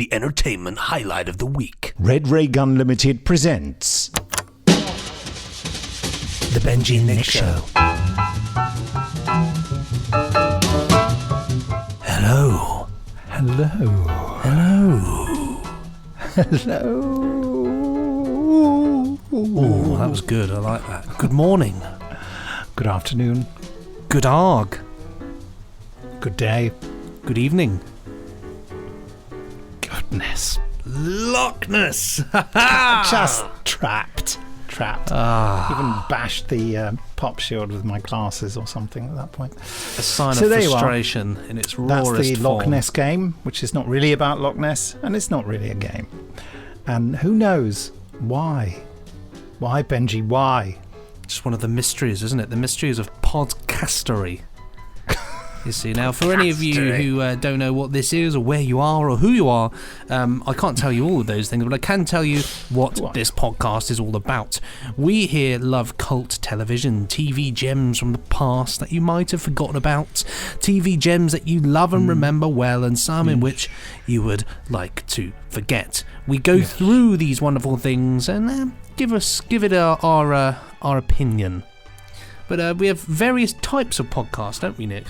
the entertainment highlight of the week. Red Ray Gun Limited presents The Benji and Nick Show. Hello. Hello. Hello. Hello. Oh, that was good. I like that. Good morning. Good afternoon. Good arg. Good day. Good evening. Goodness. Loch Ness. Just trapped. Even bashed the pop shield with my glasses or something at that point. A sign So of there you are. frustration in its rawest That's the Loch form. Ness game, which is not really about Loch Ness, and it's not really a game. And who knows why? Why, Benji? Why? Just one of the mysteries, isn't it? The mysteries of podcastery. You see, now for any of you who don't know what this is or where you are or who you are, I can't tell you all of those things, but I can tell you what this podcast is all about. We here love cult television, TV gems from the past that you might have forgotten about, TV gems that you love and remember well, and some in which you would like to forget. We go through these wonderful things and give it our opinion. But we have various types of podcasts, don't we, Nick?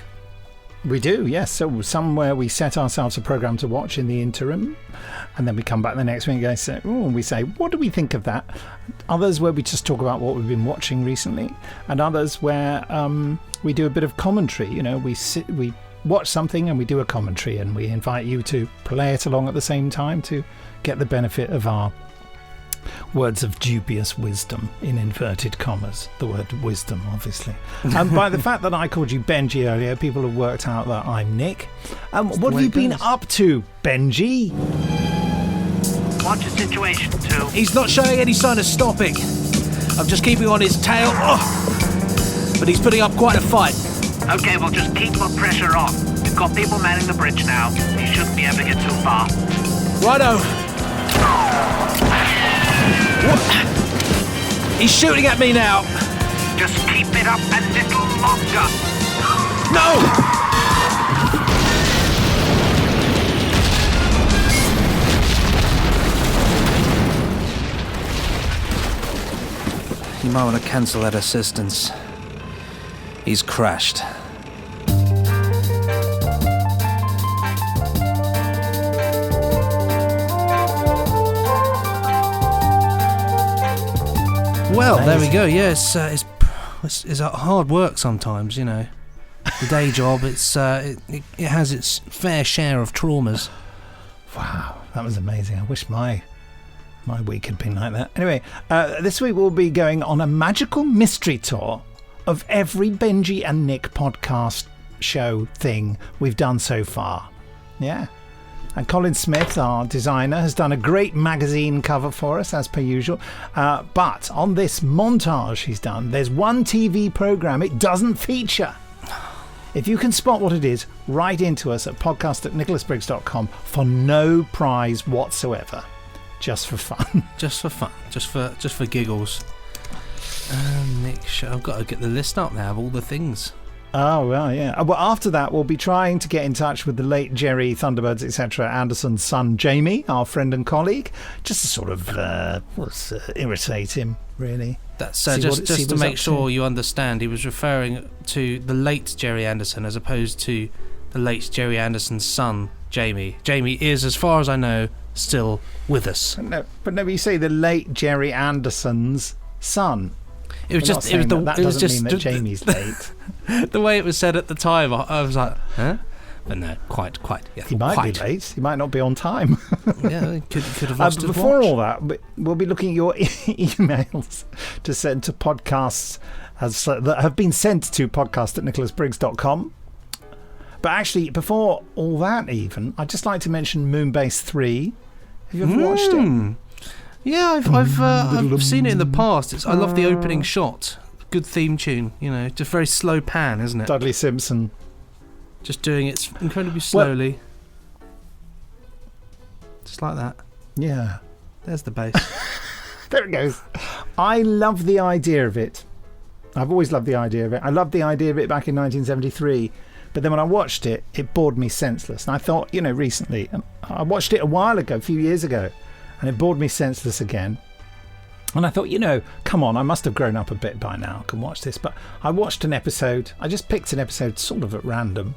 We do, yes. So somewhere we set ourselves a programme to watch in the interim, and then we come back the next week and we say, what do we think of that? Others where we just talk about what we've been watching recently, and others where we do a bit of commentary. You know, we watch something and we do a commentary, and we invite you to play it along at the same time to get the benefit of our words of dubious wisdom, in inverted commas. The word wisdom, obviously. And by the fact that I called you Benji earlier, people have worked out that I'm Nick. What have you been up to, Benji? What's the situation, too? He's not showing any sign of stopping. I'm just keeping on his tail. But he's putting up quite a fight. Okay, well, just keep the pressure on. We've got people manning the bridge now. You shouldn't be able to get too far. Righto. What? He's shooting at me now. Just keep it up a little longer. No! You might want to cancel that assistance. He's crashed. Well, there we go. Yeah, it's hard work sometimes, you know. The day job, it has its fair share of traumas. Wow, that was amazing. I wish my week had been like that. Anyway, this week we'll be going on a magical mystery tour of every Benji and Nick podcast show thing we've done so far. Yeah. And Colin Smith, our designer, has done a great magazine cover for us, as per usual. But on this montage he's done, there's one TV programme it doesn't feature. If you can spot what it is, write into us at podcast@nicholasbriggs.com for no prize whatsoever. Just for fun. Just for fun. Just for giggles. Nick Show. I've got to get the list up now of all the things. Oh, well, yeah. Well, after that, we'll be trying to get in touch with the late Jerry Thunderbirds, etc. Anderson's son, Jamie, our friend and colleague, just to sort of irritate him, really. That's just to make sure you understand, he was referring to the late Jerry Anderson as opposed to the late Jerry Anderson's son, Jamie. Jamie is, as far as I know, still with us. But no, you say the late Jerry Anderson's son. It was just mean that Jamie's late. The way it was said at the time, I was like, huh? But no, quite. Yeah, he might be late. He might not be on time. Yeah, he could have lost his before watch. all that, we'll be looking at your emails to send to podcasts that have been sent to podcast@nicholasbriggs.com. But actually, before all that even, I'd just like to mention Moonbase 3. Have you ever watched it? Yeah, I've seen it in the past. I love the opening shot. Good theme tune, you know, just very slow pan, isn't it? Dudley Simpson. Just doing it incredibly slowly. Just like that. Yeah. There's the bass. There it goes. I love the idea of it. I've always loved the idea of it. I loved the idea of it back in 1973 But then when I watched it, it bored me senseless. And I thought, recently, I watched it a while ago, a few years ago, and it bored me senseless again. And I thought, come on, I must have grown up a bit by now. I can watch this. But I watched an episode. I just picked an episode sort of at random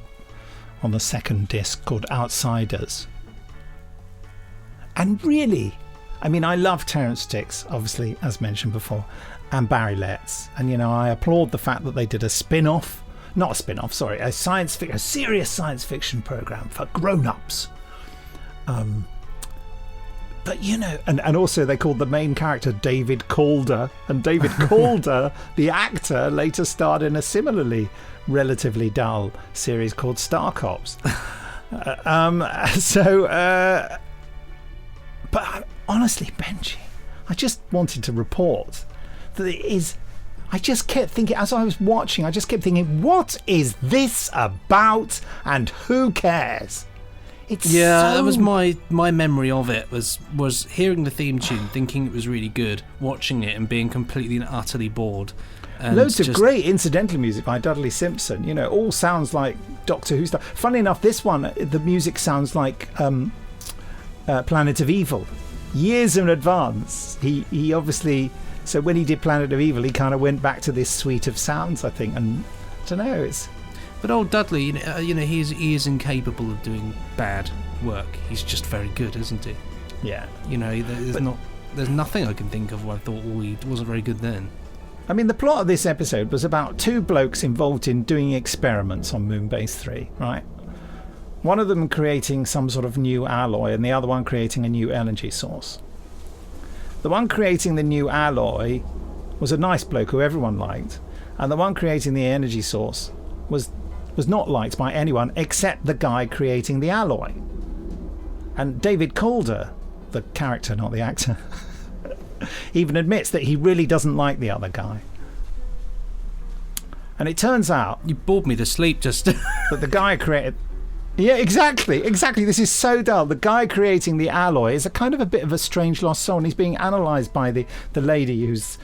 on the second disc called Outsiders. And really, I mean, I love Terrance Dicks, obviously, as mentioned before, and Barry Letts. And, I applaud the fact that they did a spin-off. Not a spin-off, sorry. A serious science fiction programme for grown-ups. But, and also they called the main character David Calder. And David Calder, the actor, later starred in a similarly relatively dull series called Star Cops. But honestly, Benji, I just wanted to report that it is... I just kept thinking, as I was watching, what is this about and who cares? That was my memory of it, was hearing the theme tune, thinking it was really good, watching it and being completely and utterly bored. And loads of great incidental music by Dudley Simpson, all sounds like Doctor Who stuff. Funnily enough, this one, the music sounds like Planet of Evil. Years in advance. He obviously... So when he did Planet of Evil, he kind of went back to this suite of sounds, I think. And I don't know, it's... But old Dudley, he is incapable of doing bad work. He's just very good, isn't he? Yeah. There's nothing I can think of where I thought, he wasn't very good then. I mean, the plot of this episode was about two blokes involved in doing experiments on Moonbase 3, right? One of them creating some sort of new alloy and the other one creating a new energy source. The one creating the new alloy was a nice bloke who everyone liked, and the one creating the energy source was not liked by anyone except the guy creating the alloy. And David Calder, the character, not the actor, even admits that he really doesn't like the other guy. And it turns out... You bored me to sleep just... that the guy created... Yeah, exactly. This is so dull. The guy creating the alloy is a kind of a bit of a strange lost soul, and he's being analysed by the lady who's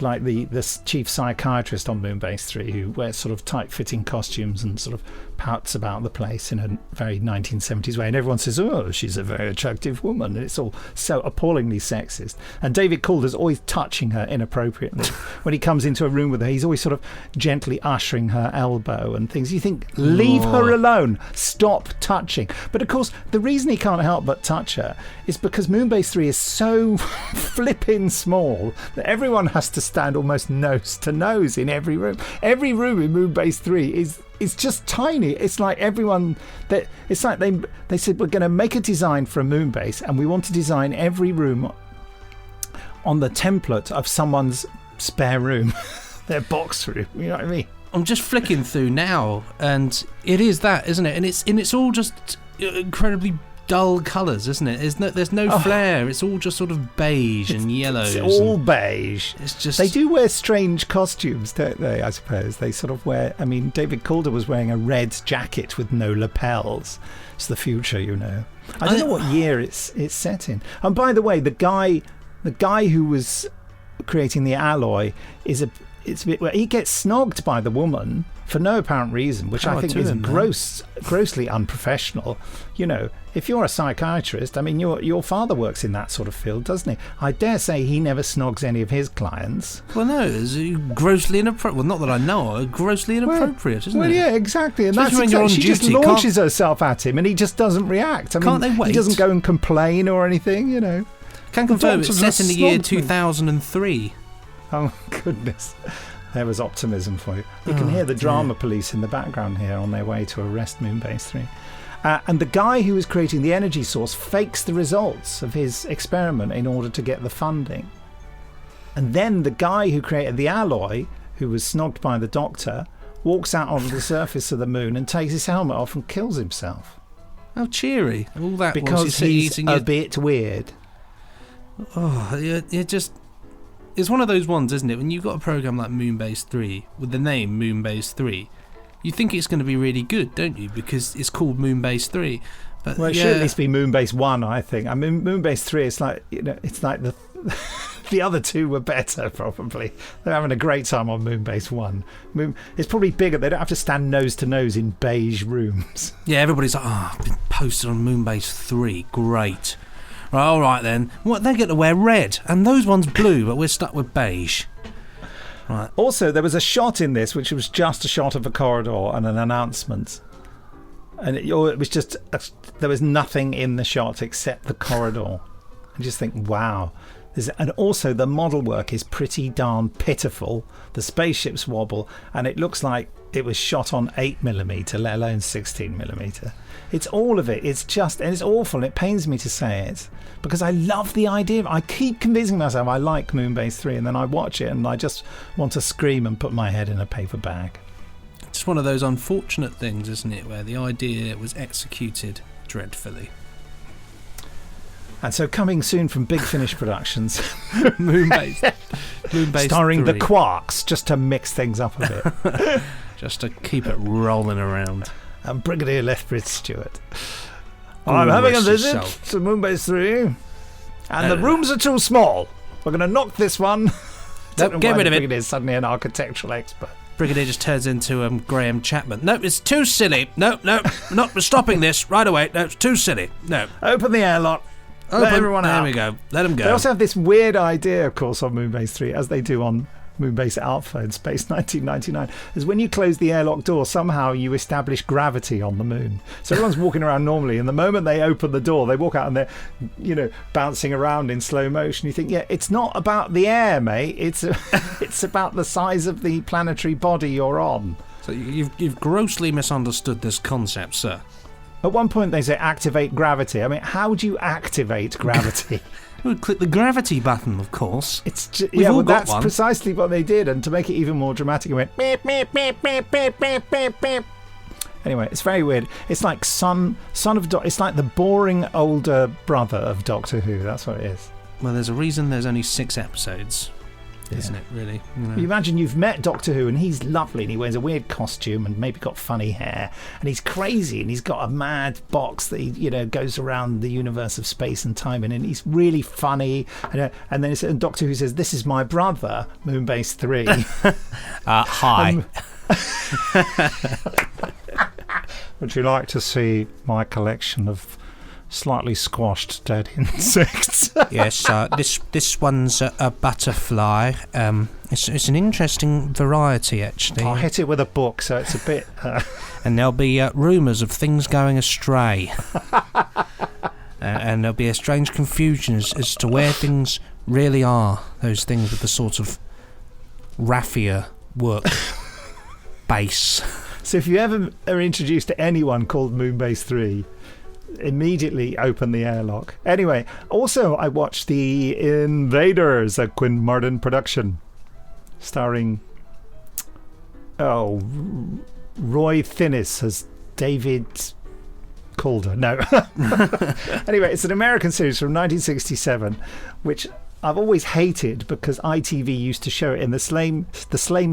like the chief psychiatrist on Moonbase 3, who wears sort of tight-fitting costumes and sort of pouts about the place in a very 1970s way, and everyone says, oh, she's a very attractive woman, and it's all so appallingly sexist. And David Calder's always touching her inappropriately. When he comes into a room with her, he's always sort of gently ushering her elbow and things. You think, leave her alone, stop touching. But of course, the reason he can't help but touch her is because Moonbase 3 is so flipping small that everyone has to stand almost nose to nose in every room. Every room in Moonbase 3 is just tiny. It's like everyone that it's like they said, we're going to make a design for a moon base and we want to design every room on the template of someone's spare room, their box room. You know what I mean? I'm just flicking through now, and it is that, isn't it? And it's all just incredibly dull colours, isn't it? There's no flair. It's all just sort of beige and yellows. It's all beige. It's just... They do wear strange costumes, don't they, I suppose? They sort of wear... I mean, David Calder was wearing a red jacket with no lapels. It's the future, I don't know what year it's set in. And by the way, the guy who was creating the alloy it's a bit where he gets snogged by the woman for no apparent reason, which I think is grossly unprofessional. If you're a psychiatrist, I mean, your father works in that sort of field, doesn't he? I dare say he never snogs any of his clients. Well, no, it's grossly inappropriate. Well, not that I know of, grossly inappropriate, isn't it? Well, yeah, exactly. And especially when you're on she duty, just launches herself at him and he just doesn't react. I mean, can't they wait? He doesn't go and complain or anything, Can confirm it's set in the year 2003. Oh, goodness. There was optimism for you. You can hear the drama police in the background here on their way to arrest Moonbase 3. And the guy who was creating the energy source fakes the results of his experiment in order to get the funding. And then the guy who created the alloy, who was snogged by the doctor, walks out onto the surface of the moon and takes his helmet off and kills himself. How cheery. All that because he's a bit weird. Oh, it just... It's one of those ones, isn't it? When you've got a program like Moonbase 3 with the name Moonbase 3, you think it's going to be really good, don't you? Because it's called Moonbase 3. But well, it should at least be Moonbase 1, I think. I mean, Moonbase 3, it's like, it's like The other two were better, probably. They're having a great time on Moonbase 1. It's probably bigger. They don't have to stand nose to nose in beige rooms. Yeah, everybody's like, I've been posted on Moonbase 3. Great. Right, all right then. What, they get to wear red, and those ones blue, but we're stuck with beige. Right. Also, there was a shot in this which was just a shot of a corridor and an announcement. And it was just, there was nothing in the shot except the corridor. I just think, wow. And also, the model work is pretty darn pitiful. The spaceships wobble, and it looks like it was shot on 8mm, let alone 16mm. It's all of it. It's just, and it's awful. It pains me to say it because I love the idea. I keep convincing myself I like Moonbase 3, and then I watch it and I just want to scream and put my head in a paper bag. It's one of those unfortunate things, isn't it, where the idea was executed dreadfully. And so, coming soon from Big Finish Productions, Moonbase starring 3. the Quarks, just to mix things up a bit. Just to keep it rolling around. And Brigadier Lethbridge Stewart. I'm having a visit to Moonbase 3, and the rooms are too small. We're going to knock this one. Nope, get rid of it. Brigadier's suddenly an architectural expert. Brigadier just turns into Graham Chapman. No, it's too silly. No, we're stopping this right away. No, it's too silly. No. Open the airlock. Let everyone out. There we go. Let them go. They also have this weird idea, of course, on Moonbase 3, as they do on Moonbase Alpha in Space 1999, is when you close the airlock door, somehow you establish gravity on the moon. So everyone's walking around normally, and the moment they open the door, they walk out and they're, bouncing around in slow motion. You think, yeah, it's not about the air, mate. It's about the size of the planetary body you're on. So you've grossly misunderstood this concept, sir. At one point they say activate gravity. I mean, how do you activate gravity? We'll click the gravity button, of course. It's just, that's one. Precisely what they did, and to make it even more dramatic, it went beep, beep, beep, beep, beep, beep, beep, beep. Anyway, it's very weird. It's like it's like the boring older brother of Doctor Who. That's what it is. Well, there's a reason there's only 6 episodes. Isn't it, really? You imagine you've met Doctor Who and he's lovely and he wears a weird costume and maybe got funny hair and he's crazy and he's got a mad box that he goes around the universe of space and time in, and he's really funny, and then it's Doctor Who says, "This is my brother, Moonbase 3." Hi. Would you like to see my collection of slightly squashed dead insects? Yes, this one's a butterfly. It's an interesting variety, actually. I'll hit it with a book, so it's a bit... And there'll be rumours of things going astray. And there'll be a strange confusion as to where things really are. Those things with the sort of raffia work base. So if you ever are introduced to anyone called Moonbase 3... immediately open the airlock. Anyway, also I watched The Invaders, a Quinn Martin production starring Roy Thinnis as David Calder. No. Anyway, it's an American series from 1967 which I've always hated because ITV used to show it in the same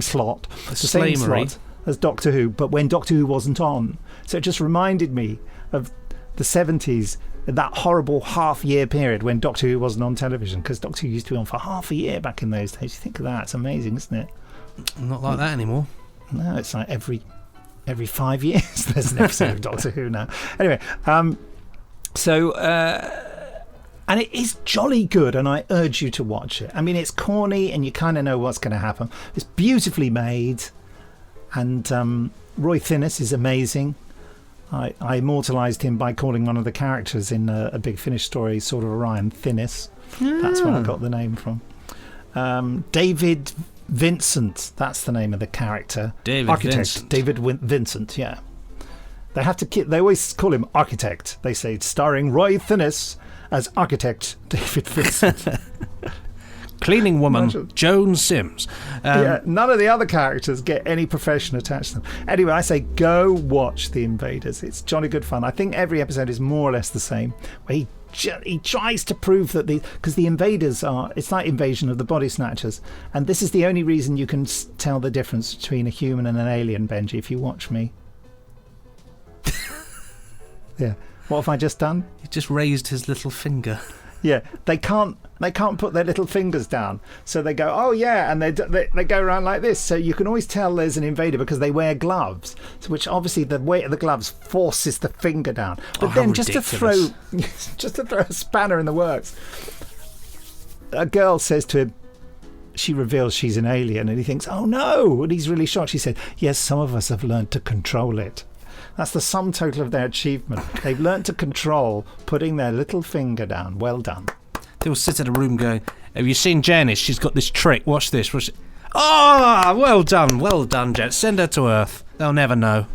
slot as Doctor Who, but when Doctor Who wasn't on. So it just reminded me of the 70s, that horrible half-year period when Doctor Who wasn't on television, because Doctor Who used to be on for half a year back in those days. You think of that, it's amazing, isn't it? Not like that anymore. No, it's like every 5 years there's an episode of Doctor Who now. Anyway, and it is jolly good, and I urge you to watch it. I mean, it's corny and you kind of know what's going to happen. It's beautifully made, and Roy Thinnis is amazing. I immortalised him by calling one of the characters in a Big Finish story sort of Orion Thinnis. That's where I got the name from. David Vincent, that's the name of the character. David Vincent, yeah. They always call him Architect. They say, starring Roy Thinnis as Architect David Vincent. Cleaning woman, Joan Sims. None of the other characters get any profession attached to them. Anyway, I say go watch The Invaders. It's jolly good fun. I think every episode is more or less the same, where he tries to prove that because the invaders it's like Invasion of the Body Snatchers, and this is the only reason you can tell the difference between a human and an alien, Benji, if you watch me. Yeah. What have I just done? He just raised his little finger. Yeah, they can't put their little fingers down, so they go, oh yeah, and they go around like this. So you can always tell there's an invader because they wear gloves, which obviously the weight of the gloves forces the finger down. But then just to throw a spanner in the works, a girl says to him, she reveals she's an alien, and he thinks, oh no, and he's really shocked. She said, yes, some of us have learned to control it. That's the sum total of their achievement. They've learned to control putting their little finger down. Well done. They will sit in a room going, have you seen Janice? She's got this trick. Watch this. Oh, well done, Jet. Send her to Earth. They'll never know.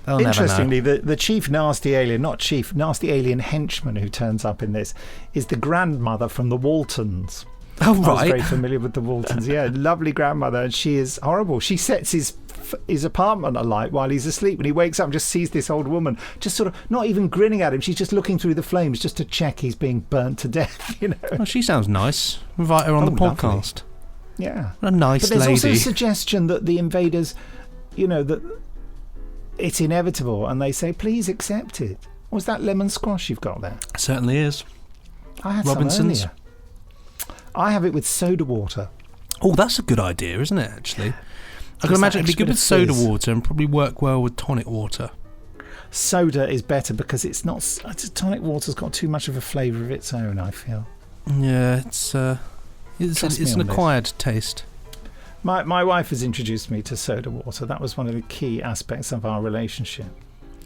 Interestingly, the chief nasty alien, not chief, nasty alien henchman who turns up in this is the grandmother from the Waltons. Oh, right. I was very familiar with the Waltons. Yeah, lovely grandmother, and she is horrible. She sets his apartment alight while he's asleep, and he wakes up and just sees this old woman just sort of not even grinning at him. She's just looking through the flames just to check he's being burnt to death. Well, she sounds nice. Invite her on the podcast. Lovely. Yeah, what a nice lady. But there's lady. also a suggestion that the invaders, that it's inevitable, and they say, please accept it. Was that lemon squash you've got there? It certainly is. I had Robinson's. some earlier. I have it with soda water. Oh, that's a good idea, isn't it, actually? I can imagine it'd be good with soda water and probably work well with tonic water. Soda is better because it's not... Tonic water's got too much of a flavour of its own, I feel. Yeah, it's an acquired taste. My wife has introduced me to soda water. That was one of the key aspects of our relationship.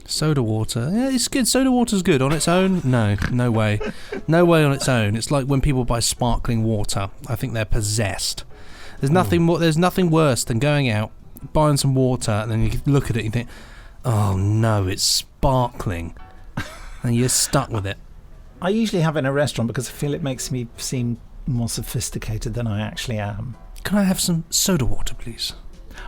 Soda water. Yeah, it's good. Soda water's good. On its own? No way. No way on its own. It's like when people buy sparkling water. I think they're possessed. There's nothing worse than going out, buying some water, and then you look at it and you think, oh no, it's sparkling. And you're stuck with it. I usually have it in a restaurant because I feel it makes me seem more sophisticated than I actually am. Can I have some soda water, please?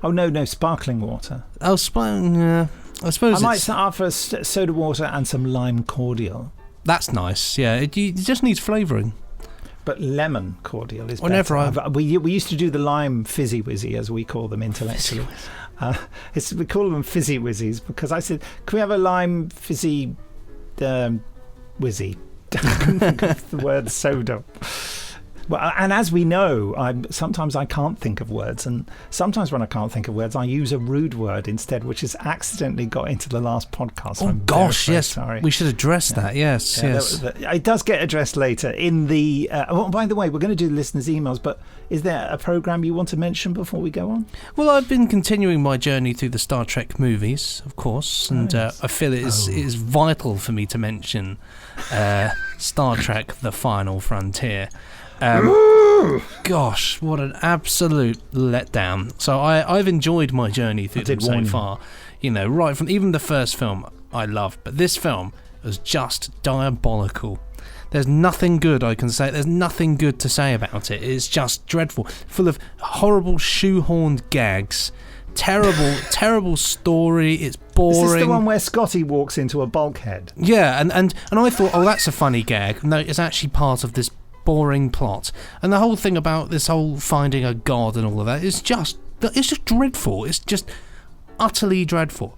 Oh, no, sparkling water. Oh, I suppose I might start off for soda water and some lime cordial. That's nice, yeah. It just needs flavouring. But lemon cordial is Whenever better. We used to do the lime fizzy wizzy, as we call them intellectually. We call them fizzy wizzies because I said, can we have a lime fizzy wizzy? I couldn't think of the word soda. Well, and as we know, sometimes I can't think of words, and sometimes when I can't think of words, I use a rude word instead, which has accidentally got into the last podcast. Oh, gosh, yes. Sorry. We should address that, yes. It does get addressed later in the... by the way, we're going to do listeners' emails, but is there a programme you want to mention before we go on? Well, I've been continuing my journey through the Star Trek movies, of course, and I feel it is vital for me to mention Star Trek The Final Frontier. Gosh, what an absolute letdown. So I've enjoyed my journey through them so far. Right from even the first film I loved, but this film was just diabolical. There's nothing good I can say. There's nothing good to say about it. It's just dreadful, full of horrible shoehorned gags. Terrible story. It's boring. Is this the one where Scotty walks into a bulkhead? Yeah, and I thought, oh, that's a funny gag. No, it's actually part of this boring plot, and the whole thing about this whole finding a god and all of that is just dreadful. It's just utterly dreadful.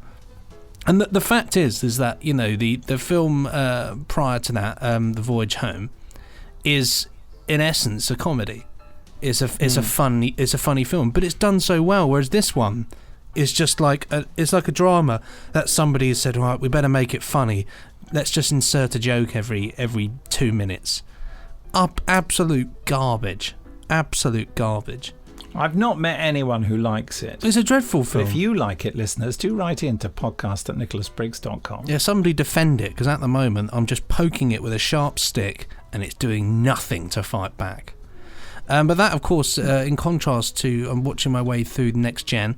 And the fact is that the film prior to that, The Voyage Home, is in essence a comedy. It's a funny film, but it's done so well. Whereas this one is just like it's like a drama that somebody has said, all right, we better make it funny. Let's just insert a joke every 2 minutes. Absolute garbage. I've not met anyone who likes it. It's a dreadful film. But if you like it, listeners, do write in to podcast@nicholasbriggs.com. Yeah, somebody defend it, because at the moment I'm just poking it with a sharp stick and it's doing nothing to fight back. But that, of course, in contrast to I'm watching my way through the Next Gen,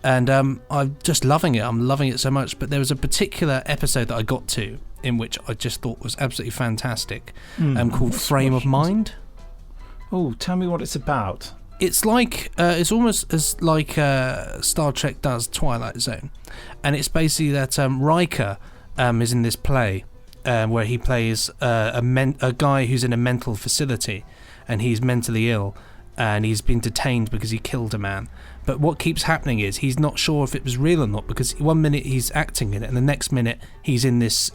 and I'm just loving it. I'm loving it so much. But there was a particular episode that I got to in which I just thought was absolutely fantastic, called Frame of Mind. Oh, tell me what it's about. It's like it's almost as like Star Trek does Twilight Zone, and it's basically that Riker is in this play where he plays a guy who's in a mental facility, and he's mentally ill, and he's been detained because he killed a man. But what keeps happening is he's not sure if it was real or not, because one minute he's acting in it and the next minute he's in this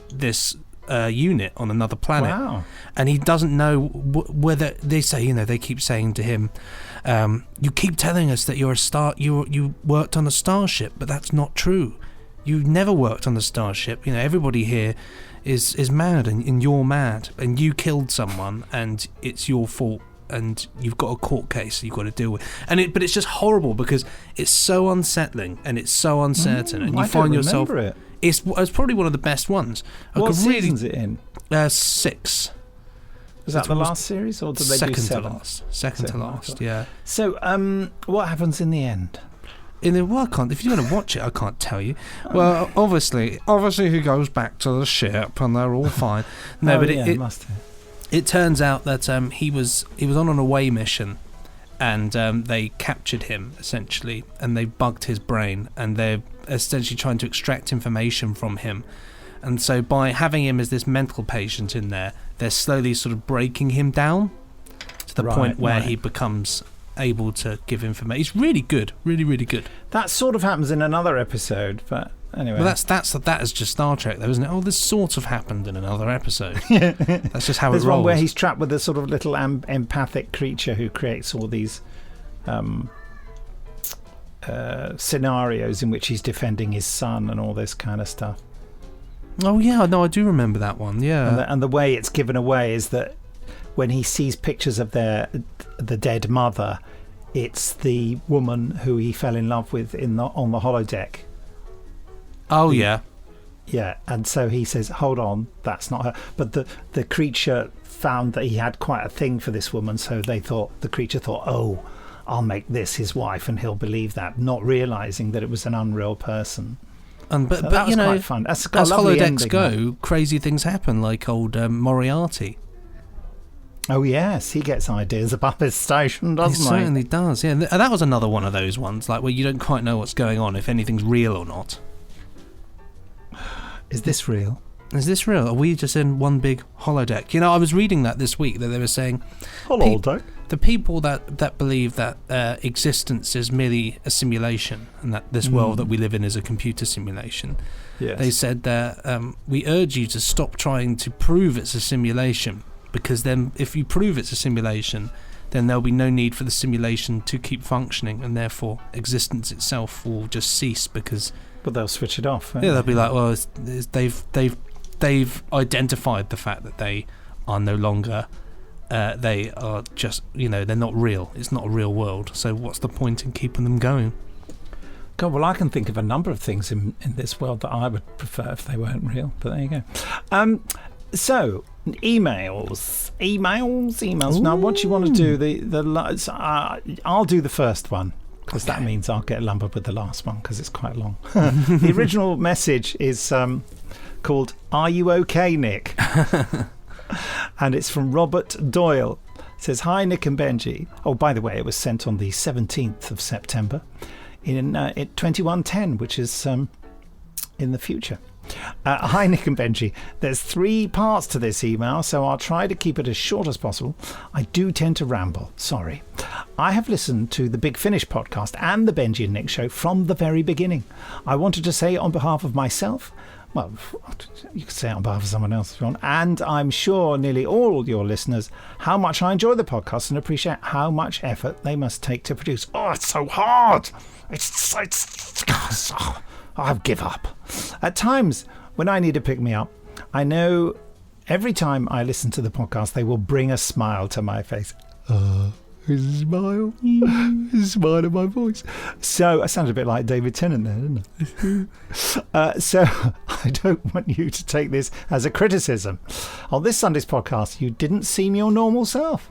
unit on another planet. Wow. And he doesn't know whether they say, they keep saying to him, you keep telling us that you're you worked on a starship, but that's not true. You never worked on the starship. Everybody here is mad, and you're mad, and you killed someone, and it's your fault, and you've got a court case you've got to deal with. But it's just horrible because it's so unsettling and it's so uncertain, and you find yourself. It's probably one of the best ones. What season's it in? 6. Was that the last series, or did they do 7? Second to last, yeah. So, what happens in the end? If you want to watch it, I can't tell you. Well, obviously he goes back to the ship and they're all fine. It turns out that he was on an away mission, and they captured him essentially, and they bugged his brain, and they're essentially trying to extract information from him. And so by having him as this mental patient in there, they're slowly sort of breaking him down to the point where he becomes able to give information. It's really good, really, really good. That sort of happens in another episode, but anyway. Well, that is just Star Trek, though, isn't it? Oh, this sort of happened in another episode. That's just how it rolls. There's one where he's trapped with a sort of little empathic creature who creates all these scenarios in which he's defending his son and all this kind of stuff. Oh yeah, no, I do remember that one. Yeah, and the way it's given away is that when he sees pictures of the dead mother, it's the woman who he fell in love with on the holodeck. Oh yeah, and so he says, "Hold on, that's not her." But the creature found that he had quite a thing for this woman, so the creature thought, "Oh, I'll make this his wife, and he'll believe that," not realising that it was an unreal person. But that was quite fun. As holodecks go, crazy things happen, like old Moriarty. Oh yes, he gets ideas about his station, doesn't he? He certainly does. Yeah, and that was another one of those ones, like where you don't quite know what's going on, if anything's real or not. Is this real? Is this real? Are we just in one big holodeck? I was reading that this week, that they were saying holodeck. The people that believe that existence is merely a simulation, and that this world that we live in is a computer simulation. Yes. They said that we urge you to stop trying to prove it's a simulation, because then if you prove it's a simulation, then there'll be no need for the simulation to keep functioning, and therefore existence itself will just cease, because... But they'll switch it off. They'll be like, well, they've identified the fact that they are no longer... they are just, they're not real. It's not a real world. So what's the point in keeping them going? God, well, I can think of a number of things in this world that I would prefer if they weren't real. But there you go. So, emails. Ooh. Now, what do you want to do? I'll do the first one, because that means I'll get lumbered with the last one, because it's quite long. The original message is called "Are You Okay, Nick?" And it's from Robert Doyle. It says, "Hi, Nick and Benji." Oh, by the way, it was sent on the 17th of September in 2110, which is in the future. Hi, Nick and Benji. There's 3 parts to this email, so I'll try to keep it as short as possible. I do tend to ramble. Sorry. I have listened to the Big Finish podcast and the Benji and Nick show from the very beginning. I wanted to say on behalf of myself... Well, you could say it on behalf of someone else if you want. And I'm sure nearly all your listeners, how much I enjoy the podcast and appreciate how much effort they must take to produce. Oh, it's so hard. I give up. At times, when I need to pick me up, I know every time I listen to the podcast, they will bring a smile to my face. There's a smile. There's a smile in my voice. So I sounded a bit like David Tennant there, didn't I? So I don't want you to take this as a criticism. On this Sunday's podcast, you didn't seem your normal self.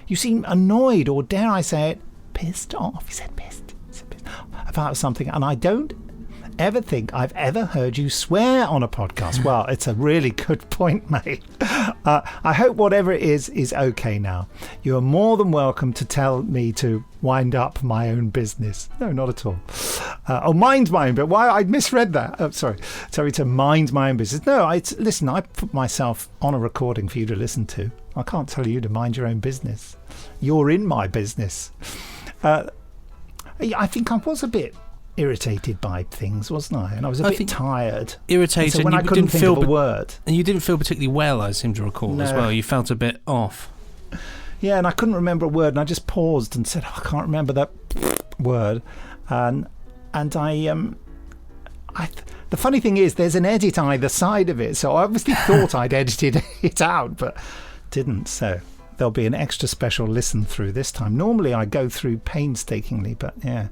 You seem annoyed, or dare I say it, pissed off. He said pissed about something, and I don't ever think I've ever heard you swear on a podcast. Well, it's a really good point, mate. I hope whatever it is okay now. You are more than welcome to tell me to wind up my own business. No, not at all. Mind my own, but why? I misread that. Oh, sorry. Tell me to mind my own business. No, listen, I put myself on a recording for you to listen to. I can't tell you to mind your own business. You're in my business. I think I was a bit irritated by things, wasn't I? And I was a bit tired. Irritated. And so when I couldn't think of a word. And you didn't feel particularly well, I seem to recall, as well. You felt a bit off. Yeah, and I couldn't remember a word, and I just paused and said, I can't remember that word. And the funny thing is, there's an edit either side of it, so I obviously thought I'd edited it out, but didn't. So there'll be an extra special listen through this time. Normally I go through painstakingly, but yeah,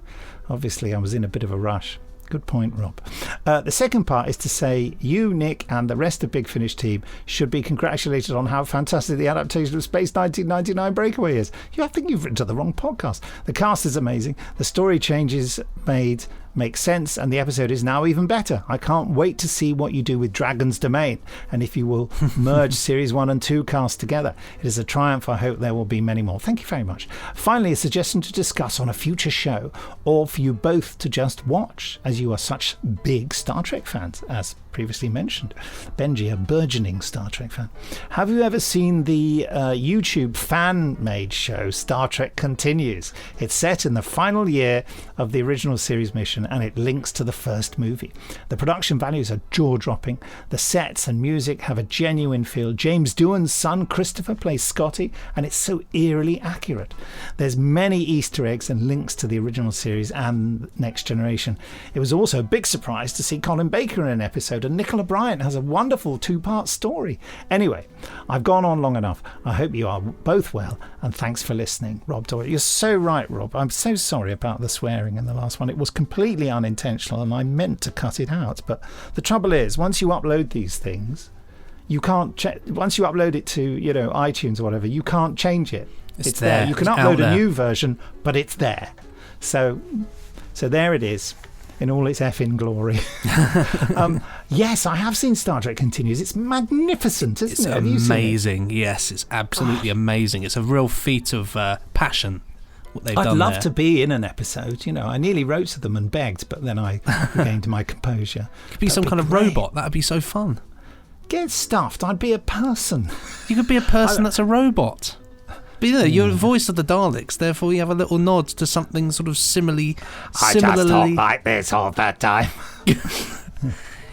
obviously I was in a bit of a rush. Good point, Rob. The second part is to say you, Nick, and the rest of Big Finish team should be congratulated on how fantastic the adaptation of Space 1999 Breakaway is. I think you've written to the wrong podcast. The cast is amazing. The story changes made make sense, and the episode is now even better. I can't wait to see what you do with Dragon's Domain, and if you will merge Series 1 and 2 cast together. It is a triumph. I hope there will be many more. Thank you very much. Finally, a suggestion to discuss on a future show, or for you both to just watch, as you are such big Star Trek fans, as previously mentioned. Benji, a burgeoning Star Trek fan. Have you ever seen the YouTube fan-made show Star Trek Continues? It's set in the final year of the original series mission, and it links to the first movie. The production values are jaw-dropping. The sets and music have a genuine feel. James Doohan's son Christopher plays Scotty, and it's so eerily accurate. There's many Easter eggs and links to the original series and Next Generation. It was also a big surprise to see Colin Baker in an episode, and Nicola Bryant has a wonderful 2-part story. Anyway, I've gone on long enough. I hope you are both well, and thanks for listening. Rob Doyle. You're so right, Rob. I'm so sorry about the swearing in the last one. It was completely unintentional, and I meant to cut it out. But the trouble is, once you upload these things, you can't check. Once you upload it to, iTunes or whatever, you can't change it. It's there. You can upload a new version, but it's there. So there it is, in all its effing glory. Yes, I have seen Star Trek Continues. It's magnificent, isn't it? It's amazing. Yes, it's absolutely amazing. It's a real feat of passion, what they've done there. I'd love to be in an episode. I nearly wrote to them and begged, but then I regained my composure. Could be some kind of robot. That would be so fun. Get stuffed. I'd be a person. You could be a person that's a robot. But you're the voice of the Daleks, therefore you have a little nod to something sort of similarly. I just talk like this all the time.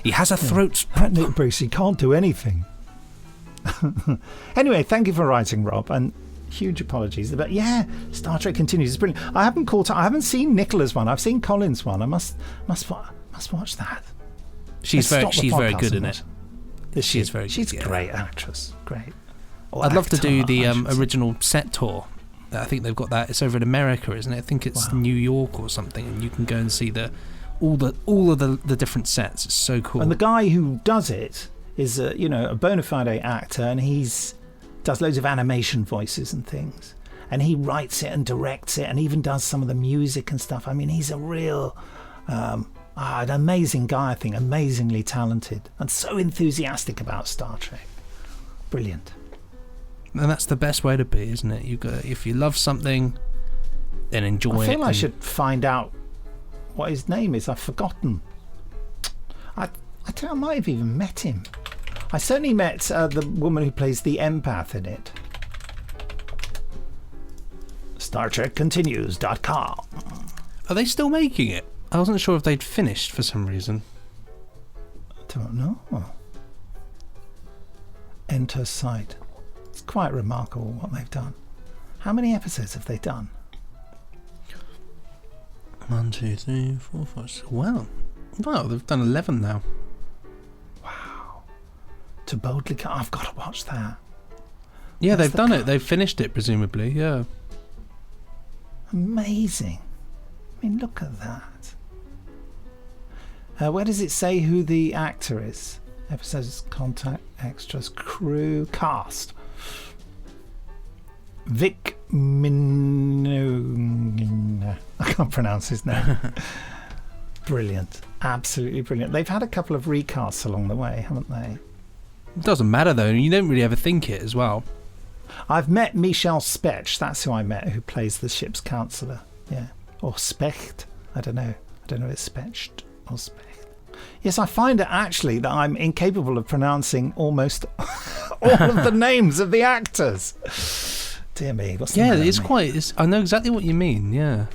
He has a throat. Nick Bruce, he can't do anything. Anyway, thank you for writing, Rob, and huge apologies. But yeah, Star Trek Continues. It's brilliant. I haven't seen Nicola's one. I've seen Colin's one. I must watch that. She's very good in it. She's a great actress. Great. I'd love to do the original set tour. I think they've got that. It's over in America, isn't it? I think it's New York or something, and you can go and see all of the different sets. It's so cool. And the guy who does it is a bona fide actor, and does loads of animation voices and things. And he writes it and directs it, and even does some of the music and stuff. I mean, he's a real an amazing guy. I think amazingly talented and so enthusiastic about Star Trek. Brilliant. And that's the best way to be, isn't it? If you love something, then enjoy it. I feel I should find out what his name is. I've forgotten. I might have even met him. I certainly met the woman who plays the empath in it. StarTrekContinues.com. Are they still making it? I wasn't sure if they'd finished for some reason. I don't know. Enter site. It's quite remarkable what they've done. How many episodes have they done? 1, 2, 3, 4, 5, 6. Wow, they've done 11 now. Wow. To boldly come. I've got to watch that. Yeah, they've done it. They've finished it, presumably. Yeah. Amazing. I mean, look at that. Where does it say who the actor is? Episodes, contact, extras, crew, cast. Vic I can't pronounce his name. Brilliant. Absolutely brilliant. They've had a couple of recasts along the way, haven't they? It doesn't matter, though. You don't really ever think it as well. I've met Michelle Spetch. That's who I met, who plays the ship's counsellor. Yeah. Or Specht. I don't know if it's Specht or Specht. Yes, I find it actually that I'm incapable of pronouncing almost all of the names of the actors. Dear me. What's the matter with me? I know exactly what you mean, yeah.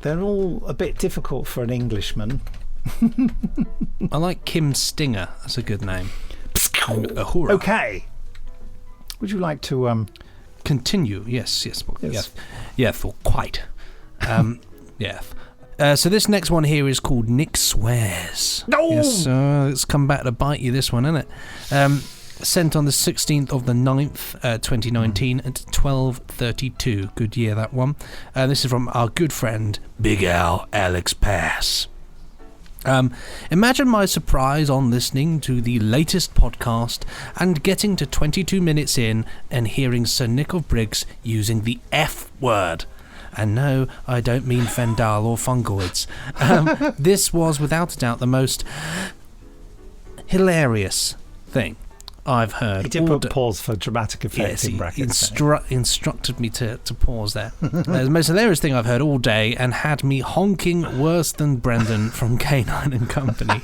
They're all a bit difficult for an Englishman. I like Kim Stinger. That's a good name. Ahura. Okay. Would you like to continue? Yes. For quite. Yeah. So this next one here is called Nick Swears. No! Yes, it's come back to bite you, this one, isn't it? Sent on the 16th of the 9th, 2019 at 12:32. Good year, that one. This is from our good friend, Big Al Alex Pass. Imagine my surprise on listening to the latest podcast and getting to 22 minutes in and hearing Sir Nick of Briggs using the F word. And no, I don't mean Fendal or fungoids. This was without a doubt the most hilarious thing I've heard. He did put pause for dramatic effect in brackets. He instructed me to pause there. The most hilarious thing I've heard all day and had me honking worse than Brendan from K9 and Company.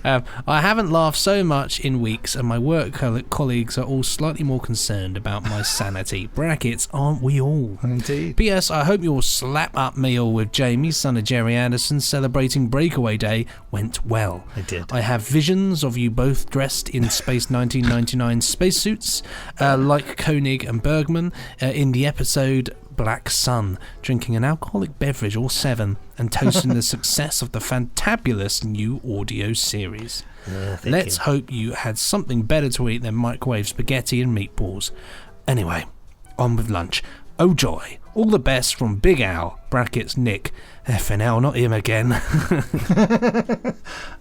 I haven't laughed so much in weeks, and my work colleagues are all slightly more concerned about my sanity. Brackets, aren't we all? Indeed. P.S. I hope your slap-up meal with Jamie, son of Jerry Anderson, celebrating Breakaway Day went well. It did. I have visions of you both dressed in Space 1999 spacesuits, like Koenig and Bergman, in the episode Black Sun, drinking an alcoholic beverage or 7 and toasting the success of the fantabulous new audio series. Let's hope you had something better to eat than microwave spaghetti and meatballs. Anyway, on with lunch. Oh joy, all the best from Big Al, brackets Nick. FNL, not him again.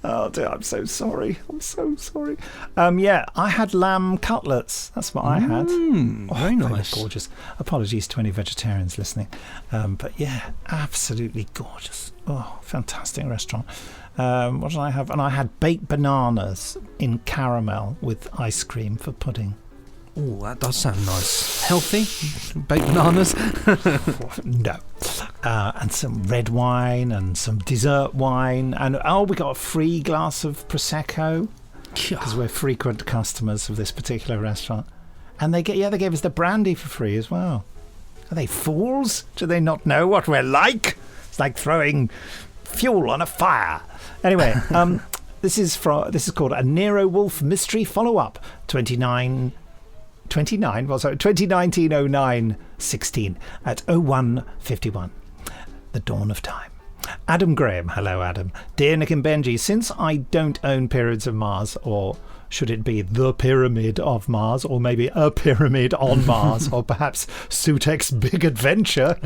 Oh dear, I'm so sorry. Yeah, I had lamb cutlets. That's what I had. Very nice. Gorgeous. Apologies to any vegetarians listening. But yeah, absolutely gorgeous. Oh, fantastic restaurant. What did I have? And I had baked bananas in caramel with ice cream for pudding. Oh, that does sound nice. Healthy? Baked bananas? No. And some red wine and some dessert wine. And we got a free glass of Prosecco because we're frequent customers of this particular restaurant. And they gave us the brandy for free as well. Are they fools? Do they not know what we're like? It's like throwing fuel on a fire. Anyway, this is called A Nero Wolfe Mystery Follow-Up 2019-09-16 at 01:51. The dawn of time. Adam Graham. Hello, Adam. Dear Nick and Benji, since I don't own Pyramids of Mars, or should it be The Pyramid of Mars, or maybe A Pyramid on Mars, or perhaps Sutek's Big Adventure,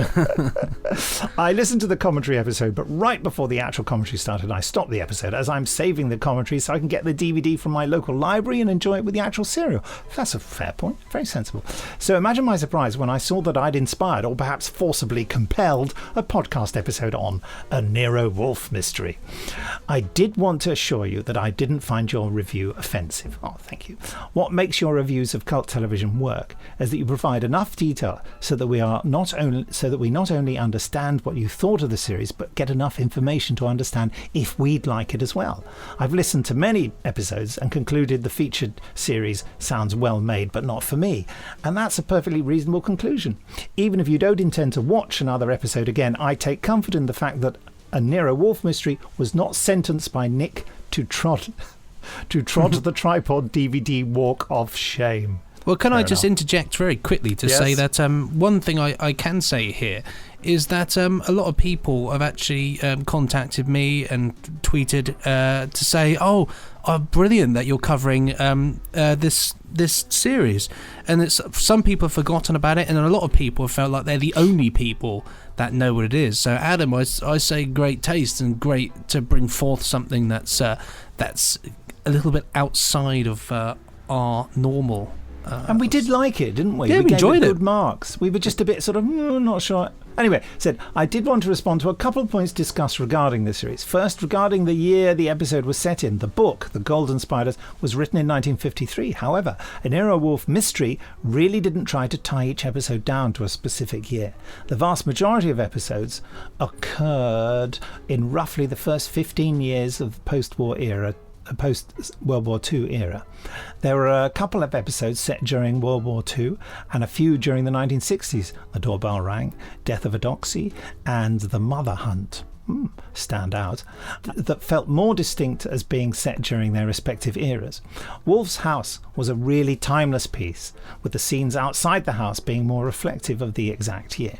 I listened to the commentary episode, but right before the actual commentary started, I stopped the episode as I'm saving the commentary so I can get the DVD from my local library and enjoy it with the actual serial. That's a fair point. Very sensible. So imagine my surprise when I saw that I'd inspired, or perhaps forcibly compelled, a podcast episode on A Nero Wolfe Mystery. I did want to assure you that I didn't find your review offensive. Oh, thank you. What makes your reviews of cult television work is that you provide enough detail so that we not only understand what you thought of the series, but get enough information to understand if we'd like it as well. I've listened to many episodes and concluded the featured series sounds well made, but not for me. And that's a perfectly reasonable conclusion. Even if you don't intend to watch another episode again, I take comfort in the fact that A Nero Wolfe Mystery was not sentenced by Nick to trot the tripod DVD walk of shame. Well, can I just interject very quickly to say that one thing I can say here is that a lot of people have actually contacted me and tweeted to say, oh, brilliant that you're covering this series. And some people have forgotten about it, and a lot of people have felt like they're the only people that know what it is. So, Adam, I say great taste and great to bring forth something that's a little bit outside of our normal. And we did like it, didn't we? Yeah, we enjoyed gave it. Good marks. We were just a bit sort of not sure. Anyway, I did want to respond to a couple of points discussed regarding the series. First, regarding the year the episode was set in. The book, The Golden Spiders, was written in 1953. However, A Nero Wolfe Mystery really didn't try to tie each episode down to a specific year. The vast majority of episodes occurred in roughly the first 15 years of the post-war era post-World War II era. There were a couple of episodes set during World War II and a few during the 1960s. The Doorbell Rang, Death of a Doxy, and The Mother Hunt stand out, that felt more distinct as being set during their respective eras. Wolf's House was a really timeless piece, with the scenes outside the house being more reflective of the exact year.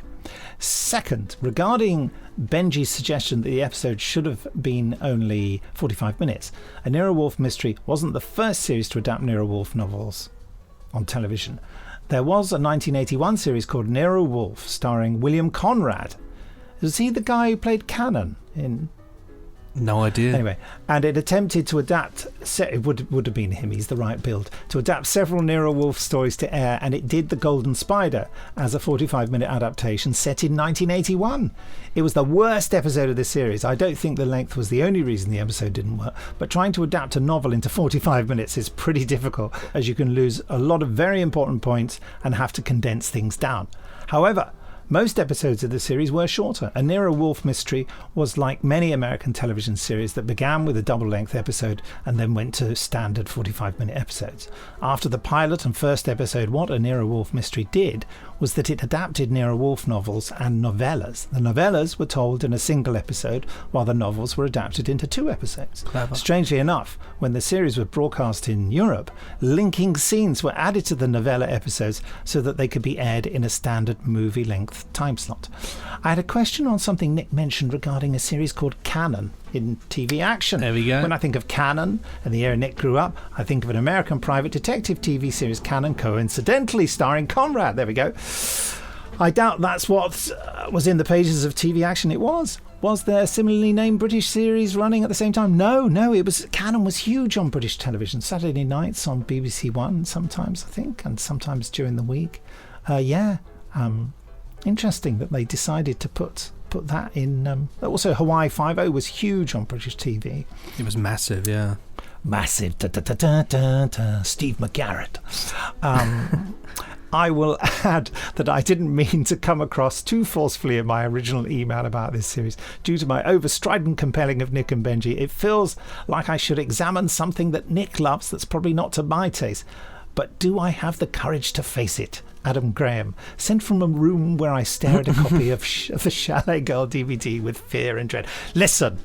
Second, regarding Benji's suggestion that the episode should have been only 45 minutes, A Nero Wolfe Mystery wasn't the first series to adapt Nero Wolfe novels on television. There was a 1981 series called Nero Wolfe, starring William Conrad. Was he the guy who played Cannon in... No idea. Anyway, and it attempted to adapt... It would have been him, he's the right build. To adapt several Nero Wolfe stories to air, and it did The Golden Spider as a 45-minute adaptation set in 1981. It was the worst episode of this series. I don't think the length was the only reason the episode didn't work, but trying to adapt a novel into 45 minutes is pretty difficult, as you can lose a lot of very important points and have to condense things down. However, most episodes of the series were shorter. A Nero Wolfe Mystery was like many American television series that began with a double-length episode and then went to standard 45-minute episodes. After the pilot and first episode, what A Nero Wolfe Mystery did was that it adapted Nero Wolfe novels and novellas. The novellas were told in a single episode, while the novels were adapted into 2 episodes. Clever. Strangely enough, when the series was broadcast in Europe, linking scenes were added to the novella episodes so that they could be aired in a standard movie-length time slot. I had a question on something Nick mentioned regarding a series called Canon in TV action. There we go. When I think of Canon and the era Nick grew up, I think of an American private detective TV series, Canon, coincidentally starring Conrad. There we go. I doubt that's what was in the pages of TV action. It was. Was there a similarly named British series running at the same time? No. It was Canon was huge on British television. Saturday nights on BBC One sometimes, I think, and sometimes during the week. Interesting that they decided to put that in. Also, Hawaii Five-0 was huge on British TV. It was massive, yeah. Massive. Steve McGarrett. I will add that I didn't mean to come across too forcefully in my original email about this series. Due to my over-strident compelling of Nick and Benji, it feels like I should examine something that Nick loves that's probably not to my taste. But do I have the courage to face it? Adam Graham, sent from a room where I stare at a copy of the Chalet Girl DVD with fear and dread. Listen,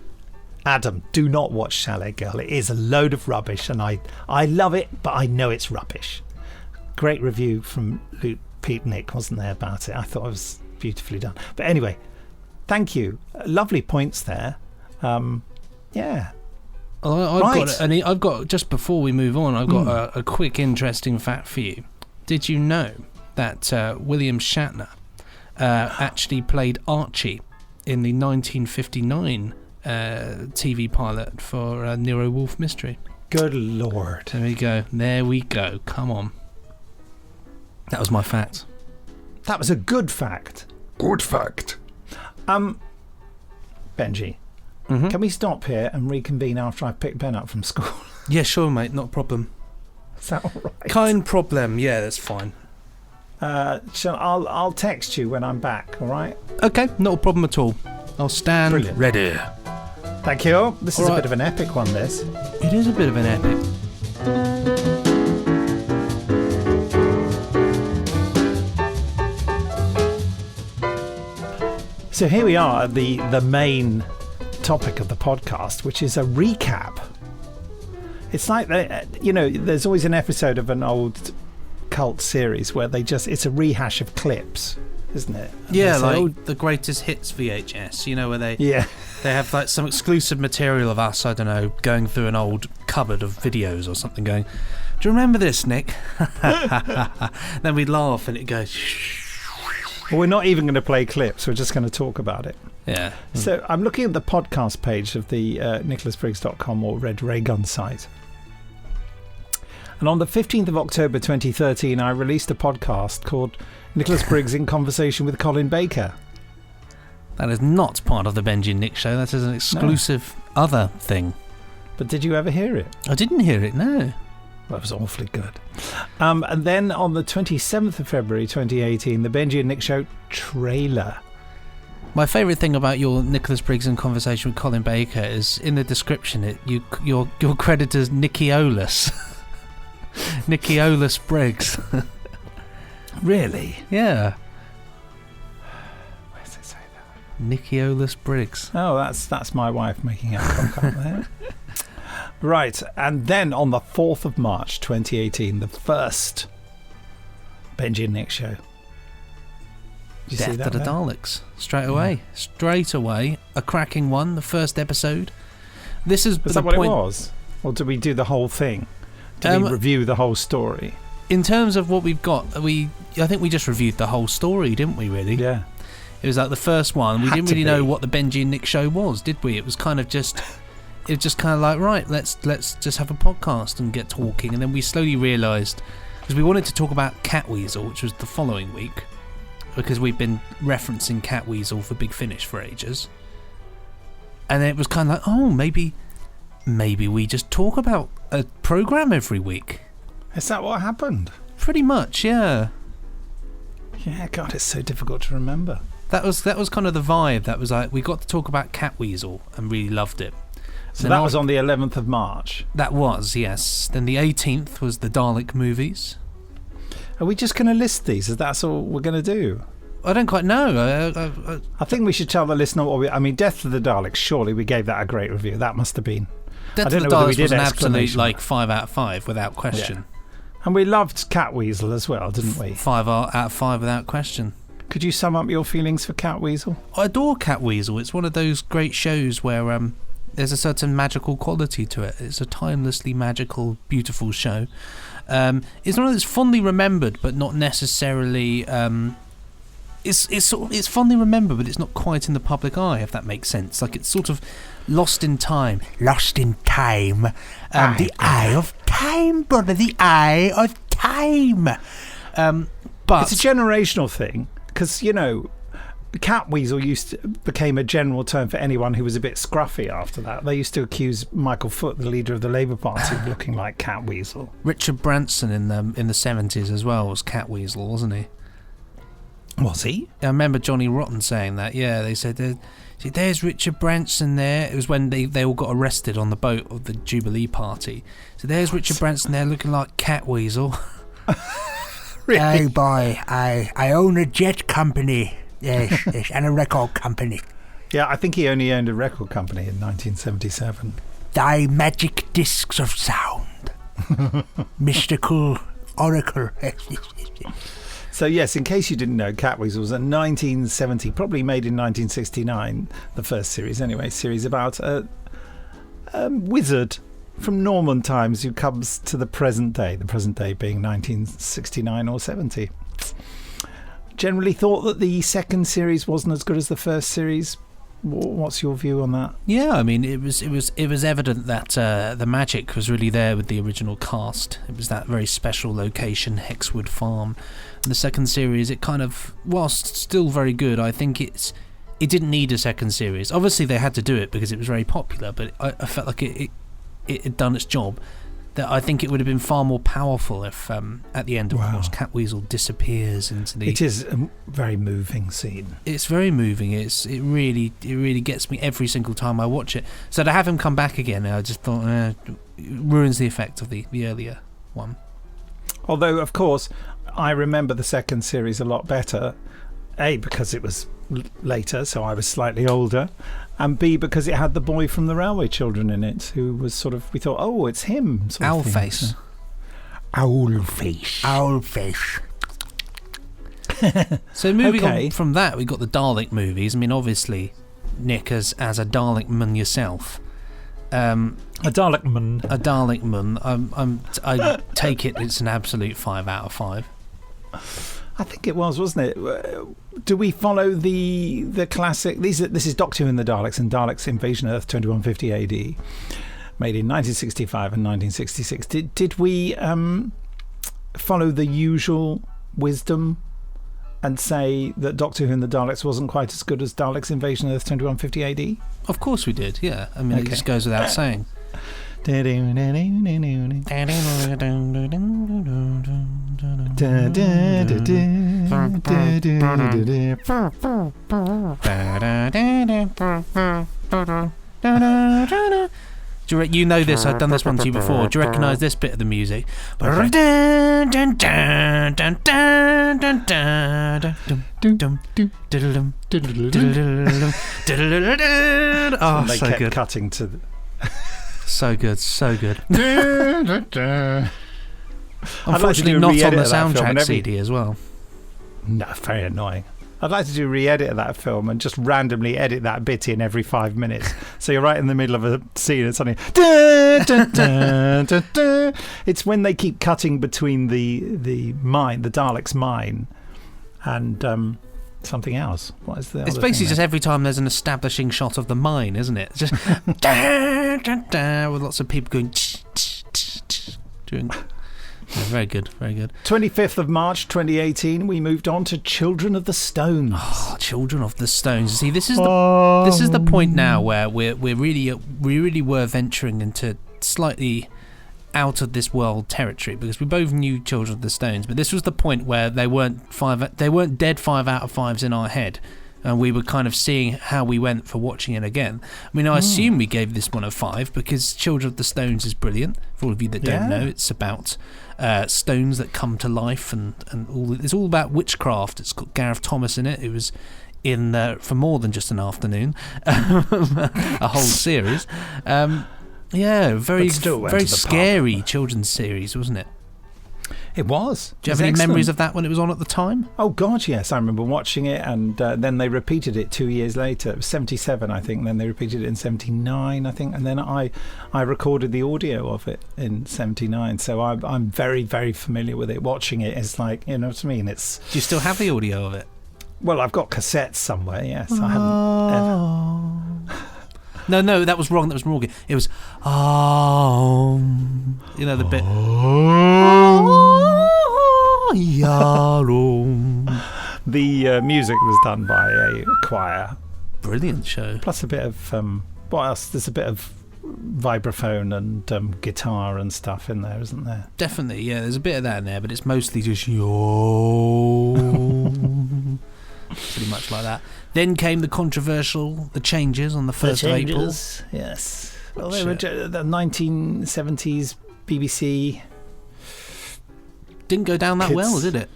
Adam, do not watch Chalet Girl. It is a load of rubbish, and I love it, but I know it's rubbish. Great review from Luke Pete Nick, wasn't there, about it? I thought it was beautifully done. But anyway, thank you. Lovely points there. Yeah. I've got just before we move on, I've got a quick interesting fact for you. Did you know that William Shatner actually played Archie in the 1959 TV pilot for Nero Wolfe Mystery? Good Lord. There we go. Come on. That was my fact. That was a good fact. Good fact. Benji, can we stop here and reconvene after I've picked Ben up from school? Yeah, sure, mate. Not a problem. Is that all right? Kind problem. Yeah, that's fine. I'll text you when I'm back, all right? Okay, not a problem at all. I'll stand Brilliant. ready. Thank you. This is All a right. bit of an epic one, this. It is a bit of an epic. So here we are at the main topic of the podcast, which is a recap. It's like, there's always an episode of an old cult series where it's a rehash of clips, isn't it? And Yeah, they say, like the greatest hits VHS, where they yeah. they have like some exclusive material of us, I don't know, going through an old cupboard of videos or something going, do you remember this, Nick? Then we laugh and it goes... Well, we're not even going to play clips, we're just going to talk about it. Yeah. So I'm looking at the podcast page of the nicholasbriggs.com or Red Raygun site. And on the 15th of October 2013, I released a podcast called Nicholas Briggs in Conversation with Colin Baker. That is not part of the Benji and Nick show. That is an exclusive other thing. But did you ever hear it? I didn't hear it, no. That was awfully good. And then on the 27th of February 2018, the Benji and Nick show trailer. My favourite thing about your Nicholas Briggs and conversation with Colin Baker is in the description. You're credited as Nickeolus. Nickeolus Briggs. Really? Yeah. Where does it say that? Nickeolus Briggs. Oh, that's my wife making out cock up there. Right, and then on the 4th of March 2018, the first Benji and Nick show. Did you see Death that to the there? Daleks. Straight away. A cracking one, the first episode. This is Was the that what point. it was? Or did we do the whole thing? Did we review the whole story? In terms of what we've got, I think we just reviewed the whole story, didn't we, really? Yeah. It was like the first one. We Had didn't to really be. know what the Benji and Nick show was, did we? It was kind of just... It was just kind of like, right, let's just have a podcast and get talking. And then we slowly realised, because we wanted to talk about Catweasel, which was the following week, because we've been referencing Catweasel for Big Finish for ages. And then it was kind of like, oh, maybe we just talk about a programme every week. Is that what happened? Pretty much, yeah. Yeah, God, it's so difficult to remember. That was kind of the vibe. That was like, we got to talk about Catweasel and really loved it. So Then that was on the 11th of March. That was, yes. Then the 18th was the Dalek movies. Are we just going to list these? Is that all we're going to do? I don't quite know. I think we should tell the listener what we... I mean, Death to the Daleks, surely we gave that a great review. That must have been... Death I to don't the know whether we Daleks did was an absolute exclamation. 5 out of 5 without question. Yeah. And we loved Catweasel as well, didn't we? 5 out of 5 without question. Could you sum up your feelings for Catweasel? I adore Catweasel. It's one of those great shows where there's a certain magical quality to it. It's a timelessly magical, beautiful show. It's one that's fondly remembered, but not necessarily. It's fondly remembered, but it's not quite in the public eye, if that makes sense. Like, it's sort of lost in time. Lost in time. The eye of time, brother. The eye of time. But It's a generational thing, because, you know, Catweasel became a general term for anyone who was a bit scruffy after that. They used to accuse Michael Foot, the leader of the Labour Party, of looking like Catweasel. Richard Branson in the 70s as well was Catweasel, wasn't he? Was he? I remember Johnny Rotten saying that. Yeah, they said, there's Richard Branson there. It was when they all got arrested on the boat of the Jubilee Party. So there's Richard Branson there looking like Catweasel. Really? Hey boy, I own a jet company. Yes, and a record company. Yeah, I think he only owned a record company in 1977. Thy magic discs of sound. Mystical oracle. So yes, in case you didn't know, Catweasel was a 1970, probably made in 1969, the first series anyway, series about a wizard from Norman times who comes to the present day being 1969 or 70. Generally thought that the second series wasn't as good as the first series. What's your view on that? Yeah, I mean, it was evident that the magic was really there with the original cast. It was that very special location, Hexwood Farm. And the second series, it kind of, whilst still very good, I think it didn't need a second series. Obviously, they had to do it because it was very popular, but I felt like it had done its job. That I think it would have been far more powerful if, at the end, of course, Catweasel disappears into the... It is a very moving scene. It's very moving. It really gets me every single time I watch it. So to have him come back again, I just thought it ruins the effect of the earlier one. Although, of course, I remember the second series a lot better. A, because it was later, so I was slightly older, and B, because it had the boy from the Railway Children in it, who was sort of, we thought, oh, it's him. Owlface. Owlface. So moving on from that, we got the Dalek movies. I mean, obviously, Nick, as a Dalekman yourself, A Dalekman. I take it's an absolute 5 out of 5. I think it was, wasn't it? Do we follow the classic? This is Doctor Who and the Daleks and Daleks Invasion Earth 2150 AD, made in 1965 and 1966. Did we follow the usual wisdom and say that Doctor Who and the Daleks wasn't quite as good as Daleks Invasion Earth 2150 AD? Of course we did, yeah. I mean, it just goes without saying. You know this, I've done this one to you before. Do you recognise this bit of the music? Oh, they so kept good. cutting to the... So good, so good. I'd like to do Unfortunately, a not on re-edit the of that film soundtrack and CD as well. No, very annoying. I'd like to do a re-edit of that film and just randomly edit that bit in every 5 minutes. So you're right in the middle of a scene and suddenly... It's when they keep cutting between the mine, the Daleks' mine, and something else. What is the It's other basically thing just there? every time there's an establishing shot of the mine, isn't it? Just with lots of people going... doing... Yeah, very good, very good. 25th of March 2018, we moved on to Children of the Stones. Oh, Children of the Stones. See, this is the point now where we really were venturing into slightly out of this world territory, because we both knew Children of the Stones, but this was the point where they weren't dead 5 out of 5s in our head, and we were kind of seeing how we went for watching it again. I mean, I assume we gave this one a 5 because Children of the Stones is brilliant. For all of you that don't know, it's about stones that come to life, and it's all about witchcraft. It's got Gareth Thomas in it. It was in for more than just an afternoon, a whole series. Very scary children's series, wasn't it? It was. Do you have any memories of that when it was on at the time? Oh, God, yes. I remember watching it, and then they repeated it 2 years later. It was 77, I think, and then they repeated it in 79, I think, and then I recorded the audio of it in 79, so I'm very, very familiar with it. Watching it is like, you know what I mean? It's... Do you still have the audio of it? Well, I've got cassettes somewhere, yes. I haven't ever... No, that was wrong. That was Morgan. It was, you know, the bit. The music was done by a choir. Brilliant show. Plus a bit of, what else? There's a bit of vibraphone and guitar and stuff in there, isn't there? Definitely, yeah. There's a bit of that in there, but it's mostly just pretty much like that. Then came the changes on the 1st of April. Yes. Well, they were the 1970s BBC. Didn't go down that well, did it?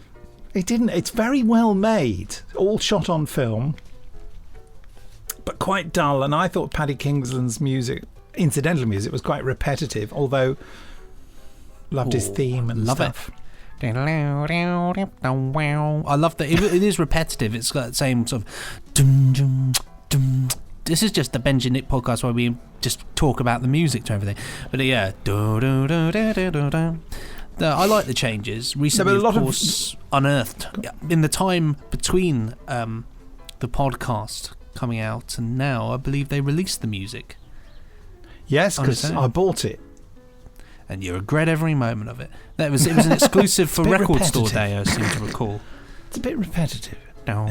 It didn't. It's very well made. All shot on film, but quite dull. And I thought Paddy Kingsland's music, incidental music, was quite repetitive, although loved his theme and stuff. I love that it is repetitive. It's got that same sort of dum, dum, dum. This is just the Benji Nick podcast where we just talk about the music to everything. But yeah, I like the changes. Recently, of course, unearthed in the time between the podcast coming out and now. I believe they released the music. Yes, because I bought it. And you regret every moment of it. It was an exclusive for Record Store Day, I seem to recall. It's a bit repetitive. Yeah.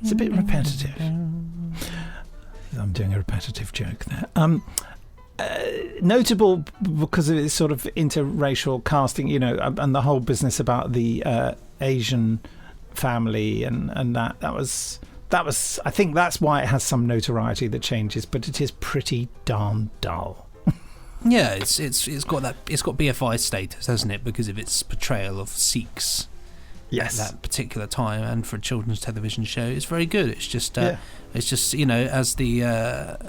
It's a bit repetitive. I'm doing a repetitive joke there. Notable because of its sort of interracial casting, you know, and the whole business about the Asian family and that was. I think that's why it has some notoriety, the changes, but it is pretty darn dull. Yeah, it's got BFI status, hasn't it, because of its portrayal of Sikhs at that particular time, and for a children's television show, it's very good. It's just you know, as the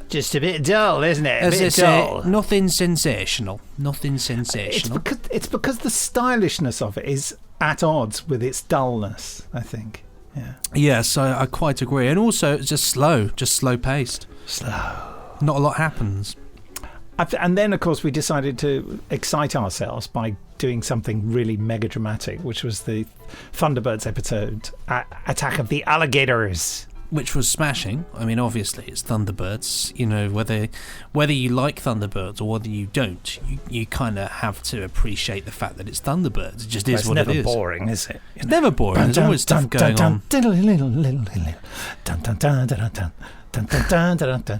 just a bit dull, isn't it? As they say, nothing sensational. It's because the stylishness of it is at odds with its dullness, I think. Yeah. Yes, I quite agree, and also it's just slow paced. Not a lot happens. And then, of course, we decided to excite ourselves by doing something really mega dramatic, which was the Thunderbirds episode, Attack of the Alligators. Which was smashing. I mean, obviously, it's Thunderbirds. You know, whether you like Thunderbirds or whether you don't, you kind of have to appreciate the fact that it's Thunderbirds. It just is what it is. It's never boring, is it? It's never boring. There's always stuff going on.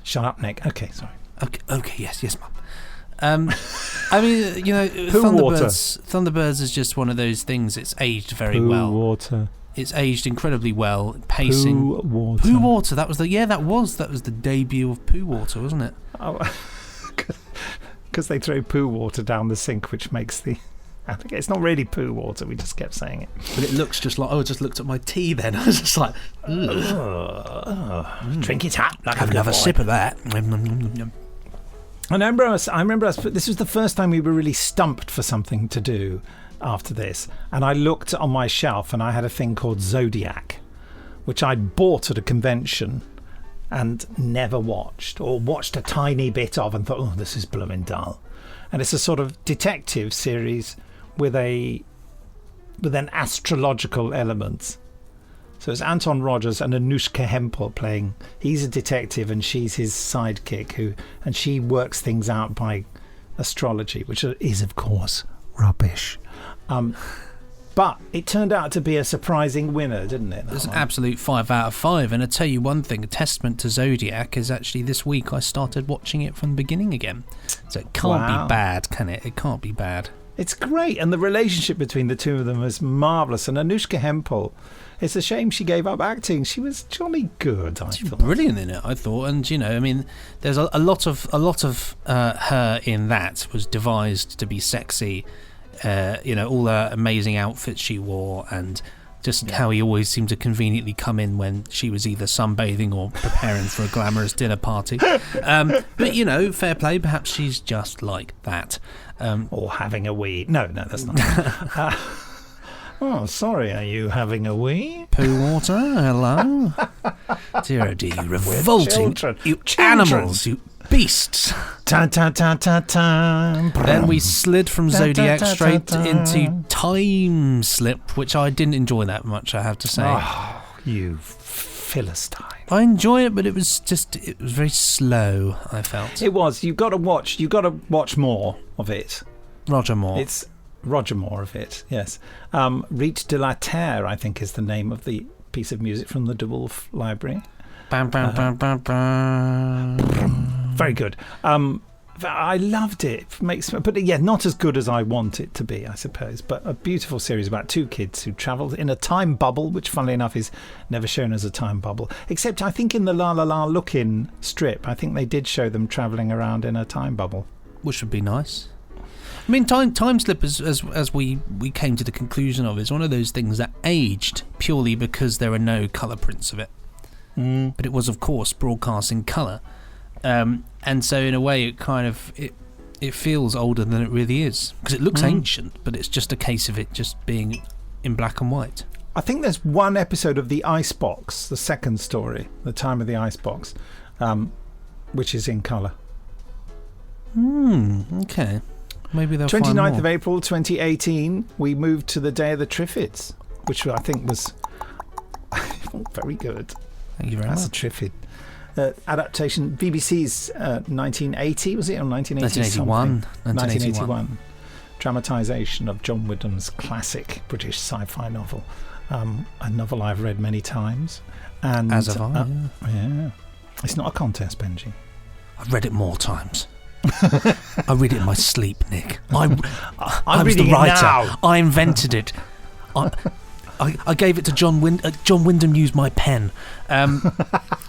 Shut up, Nick. Okay, sorry. Okay, yes, Mum. I mean, you know, Poo water. Thunderbirds is just one of those things. It's aged very Poo well. water. It's aged incredibly well. Pacing. Poo water. Poo water. That was the debut of Poo Water, wasn't it? Oh, because they throw poo water down the sink, which makes the. It's not really poo water. We just kept saying it. But it looks just like. I just looked at my tea then. I was just like, drink it up. Like have another sip of that. I remember this was the first time we were really stumped for something to do after this. And I looked on my shelf and I had a thing called Zodiac, which I'd bought at a convention and never watched, or watched a tiny bit of and thought, oh, this is blooming dull. And it's a sort of detective series with an astrological element. So it's Anton Rogers and Anushka Hempel playing. He's a detective and she's his sidekick, and she works things out by astrology, which is, of course, rubbish. But it turned out to be a surprising winner, didn't it? It's an absolute 5 out of 5. And I tell you one thing, a testament to Zodiac is actually this week I started watching it from the beginning again. So it can't be bad, can it? It can't be bad. It's great. And the relationship between the two of them is marvellous. And Anushka Hempel, it's a shame she gave up acting. She was jolly good, I thought. Brilliant in it, I thought. And, you know, I mean, there's a lot of her in that was devised to be sexy. You know, all the amazing outfits she wore, and just how he always seemed to conveniently come in when she was either sunbathing or preparing for a glamorous dinner party. But, you know, fair play, perhaps she's just like that. Or having a wee. No, that's not. Oh, sorry, are you having a wee? Poo water, hello? Dear, oh dear, you revolting, you animals, you beasts. Then we slid from Zodiac straight into Time Slip, which I didn't enjoy that much, I have to say. Oh, you Philistine. I enjoy it, but it was very slow, I felt. It was. You've got to watch more of it. Roger Moore. It's Roger Moore of it, yes. Rite de la Terre, I think, is the name of the piece of music from the De Wolf Library. Bam, bam, bam, bam, bam. Very good. I loved it. But yeah, not as good as I want it to be, I suppose. But a beautiful series about two kids who travelled in a time bubble, which, funnily enough, is never shown as a time bubble. Except, I think in the La La La Look-In strip, I think they did show them travelling around in a time bubble, which would be nice. I mean, Time Slip, as we came to the conclusion of, is one of those things that aged purely because there are no colour prints of it. But it was, of course, broadcast in colour. And so, in a way, it kind of it feels older than it really is, because it looks ancient, but it's just a case of it just being in black and white. I think there's one episode of The Icebox, the second story, The Time of the Icebox, which is in colour. Okay. Maybe they'll 29th of April 2018, we moved to the Day of the Triffids, which I think was very good. Thank you very much. That's a Triffid. Adaptation, BBC's 1980, was it? Or 1981? 1981. Dramatisation of John Wyndham's classic British sci-fi novel. A novel I've read many times. And, as have I, yeah. It's not a contest, Benji. I've read it more times. I read it in my sleep, Nick. I was reading the writer. it now. I invented it. I gave it to John Wyndham. John Wyndham used my pen,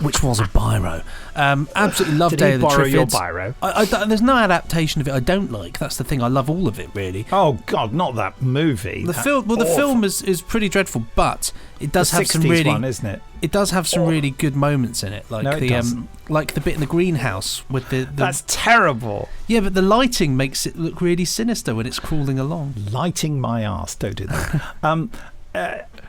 which was a biro. Absolutely love Day of the Triffids. Did he borrow your biro? There's no adaptation of it I don't like. That's the thing. I love all of it, really. Oh God, not that movie. The film is pretty dreadful, but it does have some really one, isn't it? It does have some really good moments in it, like no, it doesn't. Like the bit in the greenhouse with the. That's terrible. Yeah, but the lighting makes it look really sinister when it's crawling along. Lighting my arse, don't do that.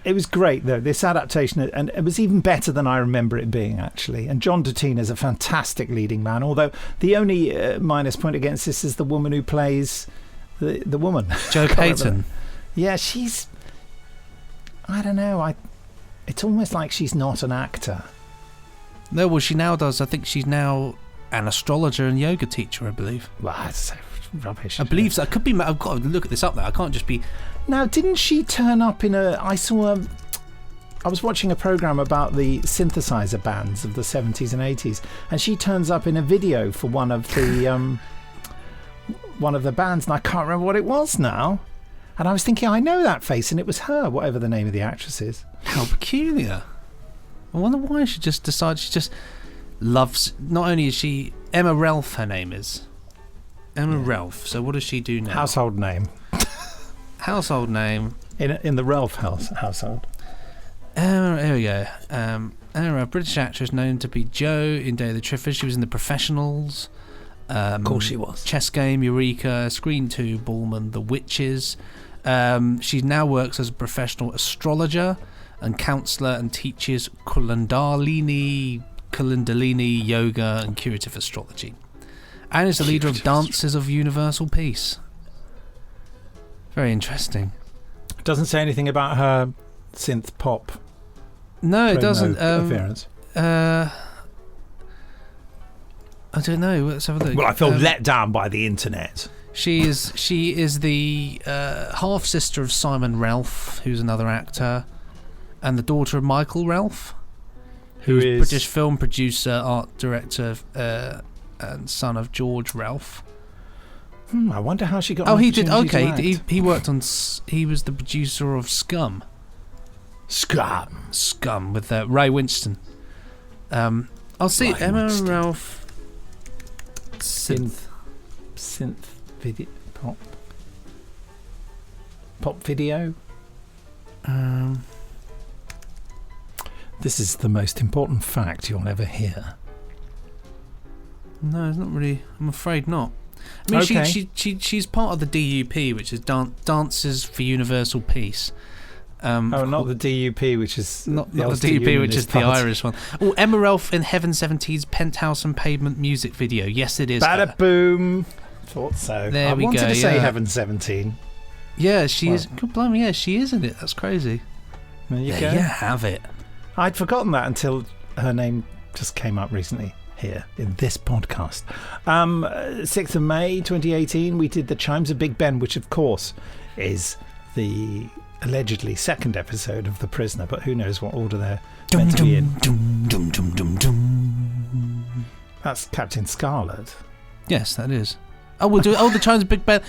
It was great, though, this adaptation, and it was even better than I remember it being, actually. And John Duttine is a fantastic leading man, although the only minus point against this is the woman who plays the woman. Jo Payton. Yeah, she's... I don't know. It's almost like she's not an actor. No, well, she now does. I think she's now an astrologer and yoga teacher, I believe. Well, that's so rubbish. I believe so. I could be... I've got to look at this up now. I can't just be... Now, didn't she turn up in a... I was watching a programme about the synthesizer bands of the 70s and 80s, and she turns up in a video for one of the one of the bands, and I can't remember what it was now. And I was thinking, I know that face, and it was her, whatever the name of the actress is. How peculiar. I wonder why she just decided she just loves... Not only is she... Emma Ralph, her name is. Emma Ralph. So what does she do now? Household name. Household name. In the Ralph household. Here we go. Emma Ralph, British actress known to be Jo in Day of the Triffers. She was in The Professionals. Of course she was. Chess Game, Eureka, Screen 2, Bullman, The Witches. She now works as a professional astrologer and counsellor and teaches Kundalini yoga and curative astrology. And is the leader of Dances of Universal Peace. Very interesting. Doesn't say anything about her synth pop. No, it doesn't. Appearance. I don't know. Let's have a look. Well, I feel let down by the internet. She is the half sister of Simon Ralph, who's another actor, and the daughter of Michael Ralph, who's is British film producer, art director, and son of George Ralph. I wonder how she got. Oh, he did. Okay, he worked on. He was the producer of Scum. Scum with Ray Winston. I'll see Ray Emma Winston. Ralph. Synth video pop video. This is the most important fact you'll ever hear. No, it's not really. I'm afraid not. I mean, Okay. she's part of the DUP, which is Dances for Universal Peace. Not the DUP, which is Not the the Ulster DUP, which Unionist is the Party. Irish one. Oh, Emma Ralph in Heaven 17's Penthouse and Pavement music video. Yes, it is. Bada boom. Thought so. There I we wanted go, to say yeah. Heaven 17. Yeah, she Well. is. Good blimey, yeah, she is in it. That's crazy. There you There go. you have it. I'd forgotten that until her name just came up recently here in this podcast. 6th of May 2018, we did the Chimes of Big Ben, which of course is the allegedly second episode of The Prisoner, but who knows what order they're meant to be in. That's Captain Scarlet. Yes, that is. Oh, we'll do. Oh, the Chimes of Big Ben.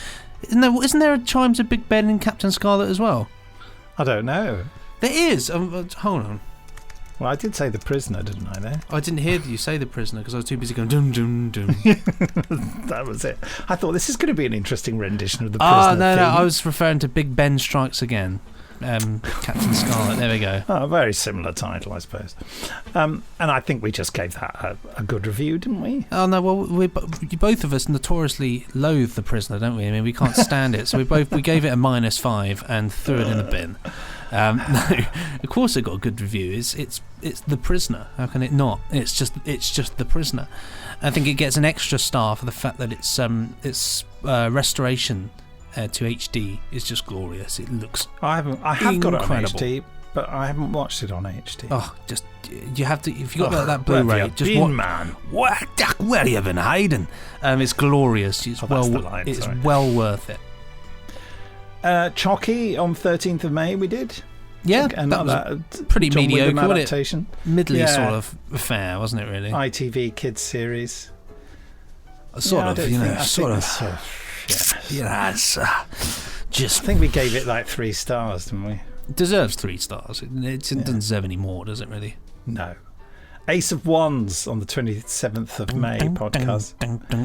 Isn't there a Chimes of Big Ben in Captain Scarlet as well? I don't know. There is. Hold on. Well, I did say The Prisoner, didn't I, there? I didn't hear you say The Prisoner because I was too busy going dum dum dum. That was it. I thought this is going to be an interesting rendition of The Prisoner. Oh, no, theme. I was referring to Big Ben Strikes Again. Captain Scarlet. There we go. Oh, a very similar title, I suppose. And I think we just gave that a good review, didn't we? Oh no, well, both of us notoriously loathe The Prisoner, don't we? I mean, we can't stand it, so we gave it a -5 and threw it in the bin. No, of course it got a good review. It's The Prisoner. How can it not? It's just The Prisoner. I think it gets an extra star for the fact that its restoration to HD is just glorious. It looks I have got it on incredible. HD, but I haven't watched it on HD. Oh, just you have to. If you got that Blu-ray, where have you just been, watch. man? What? Where have you been hiding? It's glorious. It's that's the line, it's sorry. well worth it. Chalky on 13th of May we did. Yeah, that was Another pretty John Wyndham mediocre, wasn't it? adaptation. Middly Yeah. sort of affair, wasn't it? Really, ITV kids series. sort Yeah, I of. don't You know, think- I sort think of. that's, Yeah, it's I just think we gave it like 3 stars, didn't we? deserves 3 stars. It doesn't deserve any more, does it? Really? No. Ace of Wands on the 27th of May podcast.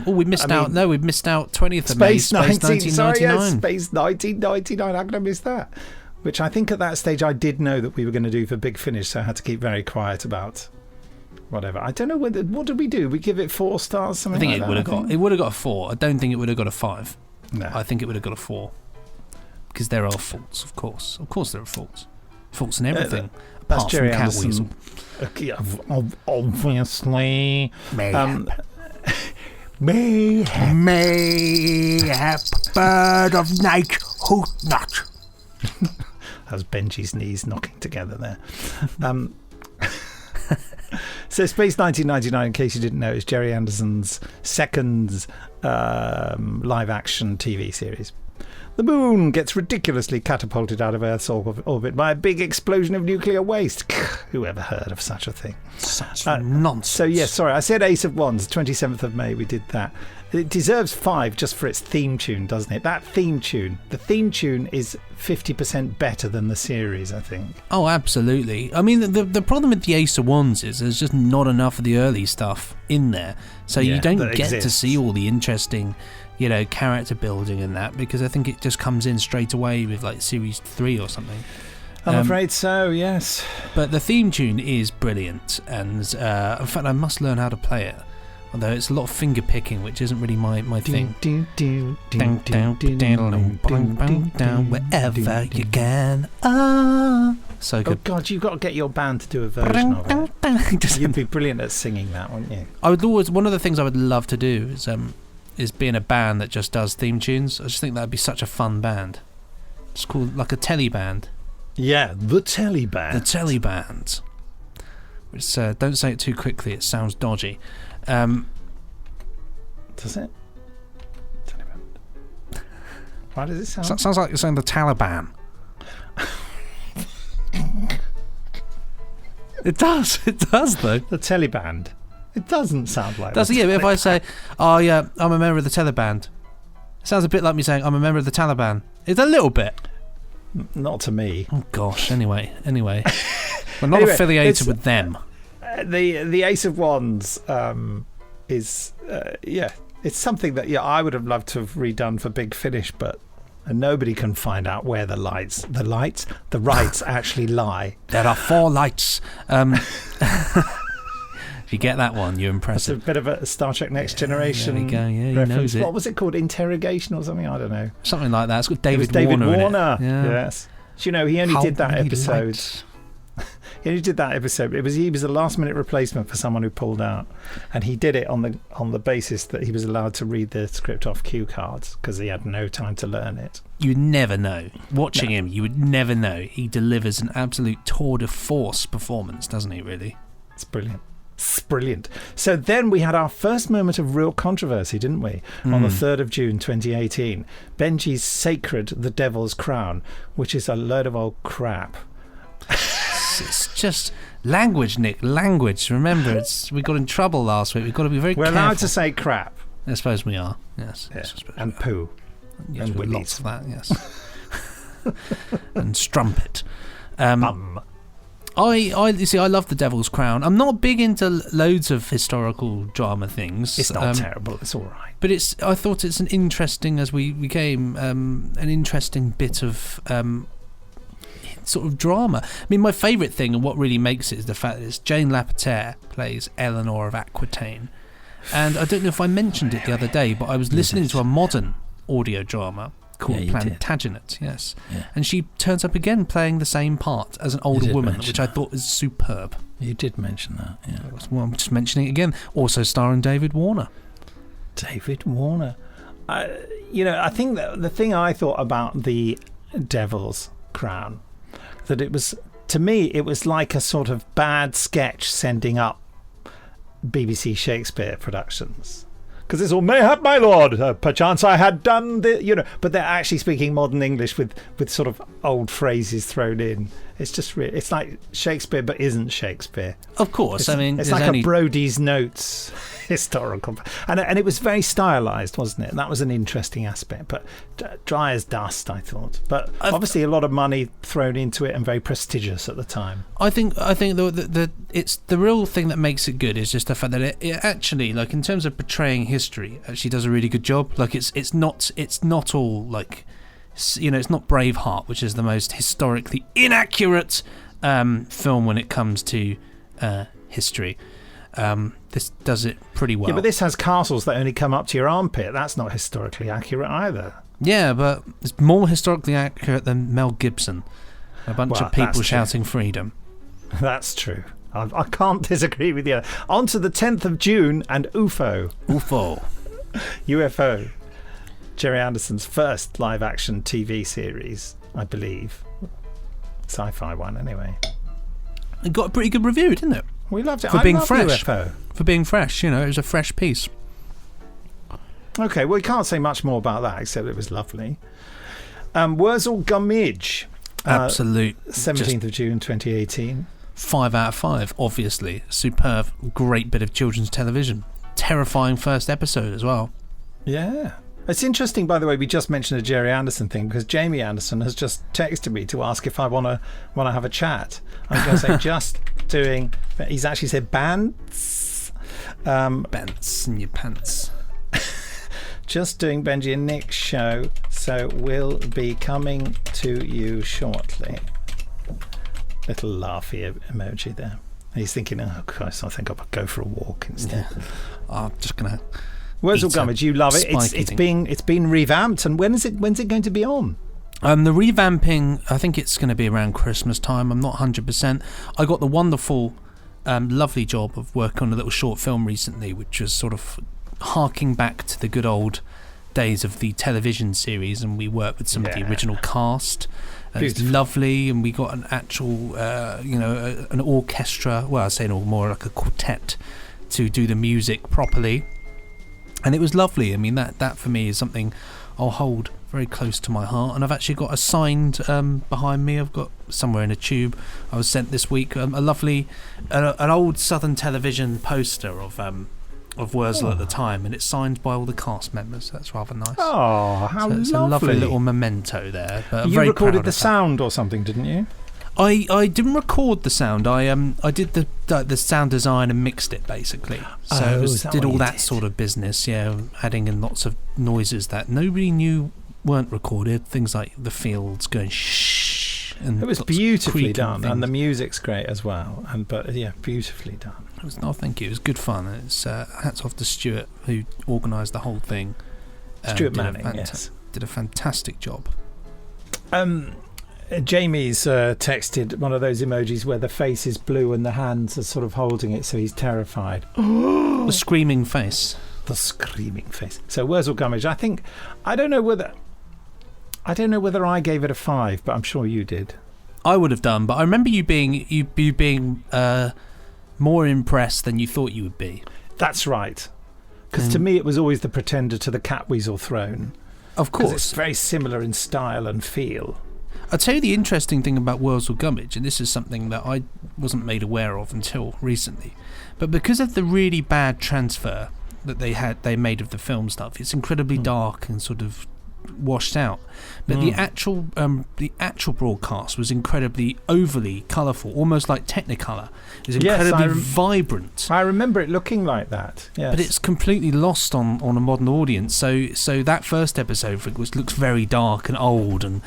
Oh, we missed out. No, we missed out 20th of May. Space 1999. Sorry, yes, 1999. Space 1999. How could I miss that? Which I think at that stage I did know that we were going to do for Big Finish, so I had to keep very quiet about whatever. I don't know what did we do? We give it 4 stars, something I think like it would have that, got. It would have got a 4. I don't think it would have got a 5. No. I think it would have got a 4 because there are faults, of course. Of course, there are faults. Faults in everything. That's apart Jerry from Anderson. Obviously. Mayhap, bird of night, hoot not. That was Benji's knees knocking together there. So Space 1999, in case you didn't know, is Jerry Anderson's second live-action TV series. The moon gets ridiculously catapulted out of Earth's orbit by a big explosion of nuclear waste. Who ever heard of such a thing? Such nonsense. So, yes, sorry, I said Ace of Wands, 27th of May, we did that. It deserves 5 just for its theme tune, doesn't it? That theme tune. The theme tune is 50% better than the series, I think. Oh, absolutely. I mean, the problem with the Ace of Wands is there's just not enough of the early stuff in there. So you don't get to see all the interesting, character building and that, because I think it just comes in straight away with like series 3 or something. I'm afraid so, yes. But the theme tune is brilliant, and in fact I must learn how to play it. Although it's a lot of finger picking, which isn't really my thing. Wherever you can. So good. Oh God, you've got to get your band to do a version of it. You'd be brilliant at singing that, wouldn't you? One of the things I would love to do is be in a band that just does theme tunes. I just think that'd be such a fun band. It's called like a telly band. Yeah, the telly band. The telly band. Which don't say it too quickly. It sounds dodgy. Does it? Telly band. Why does it sound? Sounds like you're saying the Taliban. It does though. The telly band. It doesn't sound like that. Yeah, if I say, oh yeah, I'm a member of the Taliban, it sounds a bit like me saying I'm a member of the Taliban. It's a little bit. Not to me. Oh gosh. Anyway. We're not affiliated with them. The Ace of Wands is it's something that I would have loved to have redone for Big Finish, but nobody can find out where the rights actually lie. There are 4 lights. If you get that one, you're impressive. It's a bit of a Star Trek Next Generation. There we go. Yeah, reference. He knows it. What was it called? Interrogation or something? I don't know. Something like that. It's got David Warner in it. Yeah. Yes. Do you know he only did that episode? He only did that episode. He was a last-minute replacement for someone who pulled out, and he did it on the basis that he was allowed to read the script off cue cards because he had no time to learn it. You'd never know. Watching him, you would never know. He delivers an absolute tour de force performance, doesn't he? Really, it's brilliant. It's brilliant. So then we had our first moment of real controversy, didn't we? On the 3rd of June 2018, Benji's Sacred: The Devil's Crown, which is a load of old crap. It's just language, Nick. Language. Remember, we got in trouble last week. We've got to be very careful. We're allowed to say crap. I suppose we are. Yes. Yeah. And poo. Yes, and lots of that. Yes. And strumpet. You see, I love The Devil's Crown. I'm not big into loads of historical drama things. It's not terrible. It's all right. But I thought it's an interesting, as we became, an interesting bit of sort of drama. I mean, my favourite thing and what really makes it is the fact that Jane Lapatere plays Eleanor of Aquitaine. And I don't know if I mentioned it the other day, but I was listening to a modern audio drama called Plantagenet, yes. Yeah. And she turns up again playing the same part as an older woman, which I thought was superb. You did mention that, yeah. Well, I'm just mentioning it again. Also starring David Warner. David Warner. I think that the thing I thought about the Devil's Crown, that it was, to me, it was like a sort of bad sketch sending up BBC Shakespeare productions. Because it's all, mayhap, my lord, perchance I had done the, but they're actually speaking modern English with sort of old phrases thrown in. It's just it's like Shakespeare, but isn't Shakespeare. Of course, it's like a Brodie's Notes historical, and it was very stylized, wasn't it? And that was an interesting aspect, but dry as dust, I thought. But obviously, a lot of money thrown into it and very prestigious at the time. I think it's the real thing that makes it good is just the fact that it actually, like, in terms of portraying history, actually does a really good job. Like it's not all like, it's not Braveheart, which is the most historically inaccurate film when it comes to history. This does it pretty well. Yeah, but this has castles that only come up to your armpit. That's not historically accurate either. Yeah, but it's more historically accurate than Mel Gibson. A bunch of people shouting freedom. That's true. I can't disagree with you. On to the 10th of June and UFO. UFO. Jerry Anderson's first live-action TV series, I believe. Sci-fi one, anyway. It got a pretty good review, didn't it? We loved it. For being fresh. UFO. For being fresh, it was a fresh piece. Okay, well, we can't say much more about that except it was lovely. Wurzel Gummidge. Absolute. 17th of June 2018. 5 out of 5, obviously. Superb, great bit of children's television. Terrifying first episode as well. Yeah. It's interesting, by the way, we just mentioned a Jerry Anderson thing because Jamie Anderson has just texted me to ask if I want to have a chat. I was going to say just doing... He's actually said bands. Bants in your pants. Just doing Benji and Nick's show, so we'll be coming to you shortly. Little laughy emoji there. He's thinking, oh Christ, I think I'll go for a walk instead. Yeah. I'm just gonna. Wurzel Gummidge, you love it. It's been revamped, and when's it going to be on? The revamping, I think it's going to be around Christmas time. I'm not 100%. I got the wonderful, lovely job of working on a little short film recently, which was sort of harking back to the good old days of the television series, and we worked with some of the original cast. It's lovely, and we got an actual, an orchestra. Well, I say more like a quartet to do the music properly, and it was lovely. I mean, that for me is something I'll hold very close to my heart, and I've actually got a signed behind me. I've got somewhere in a tube. I was sent this week a lovely, an old Southern Television poster of Wurzel at the time, and it's signed by all the cast members. That's rather nice. Oh, how lovely. It's a lovely little memento there. But you recorded the sound or something, didn't you? I didn't record the sound. I did the sound design and mixed it basically. So did all that sort of business, adding in lots of noises that nobody knew weren't recorded. Things like the fields going shh. And it was beautifully done, and the music's great as well. Beautifully done. Thank you. It was good fun. It's hats off to Stuart, who organised the whole thing. Stuart Manning, did a fantastic job. Jamie's texted one of those emojis where the face is blue and the hands are sort of holding it, so he's terrified. The screaming face. The screaming face. So Wurzel Gummidge, I don't know whether I gave it a 5, but I'm sure you did. I would have done, but I remember you being more impressed than you thought you would be. That's right. Because to me it was always the pretender to the Catweasel Throne. Of course. It's very similar in style and feel. I'll tell you the interesting thing about Wurzel Gummidge, and this is something that I wasn't made aware of until recently, but because of the really bad transfer that they made of the film stuff, it's incredibly dark and sort of washed out. But the actual broadcast was incredibly overly colourful, almost like Technicolor. It was incredibly vibrant. I remember it looking like that. Yes. But it's completely lost on a modern audience. So that first episode looks very dark and old and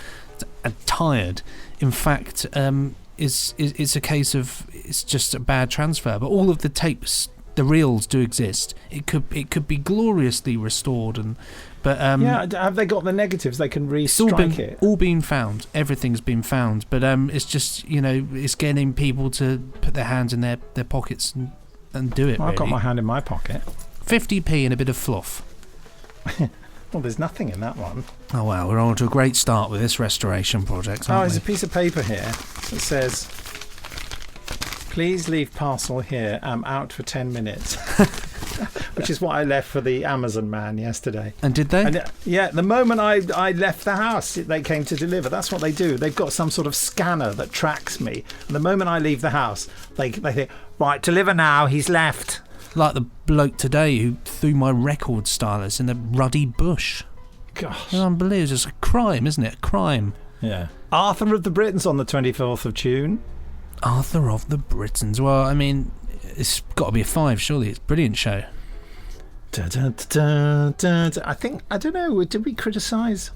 tired. In fact, it's a case of it's just a bad transfer. But all of the tapes, the reels do exist. It could be gloriously restored have they got the negatives? They can restrike it. All been found. Everything's been found. But it's just it's getting people to put their hands in their pockets and do it. Well, I've got my hand in my pocket. 50p and a bit of fluff. Well, there's nothing in that one. Oh well, we're on to a great start with this restoration project. There's a piece of paper here that says, "Please leave parcel here. I'm out for 10 minutes." Which is what I left for the Amazon man yesterday. And did they? The moment I left the house, they came to deliver. That's what they do. They've got some sort of scanner that tracks me. And the moment I leave the house, they think, right, deliver now, he's left. Like the bloke today who threw my record stylus in the ruddy bush. Gosh. It's unbelievable. It's just a crime, isn't it? A crime. Yeah. Arthur of the Britons on the 24th of June. Arthur of the Britons. Well, I mean, it's got to be a 5, surely. It's a brilliant show. I don't know, did we criticise?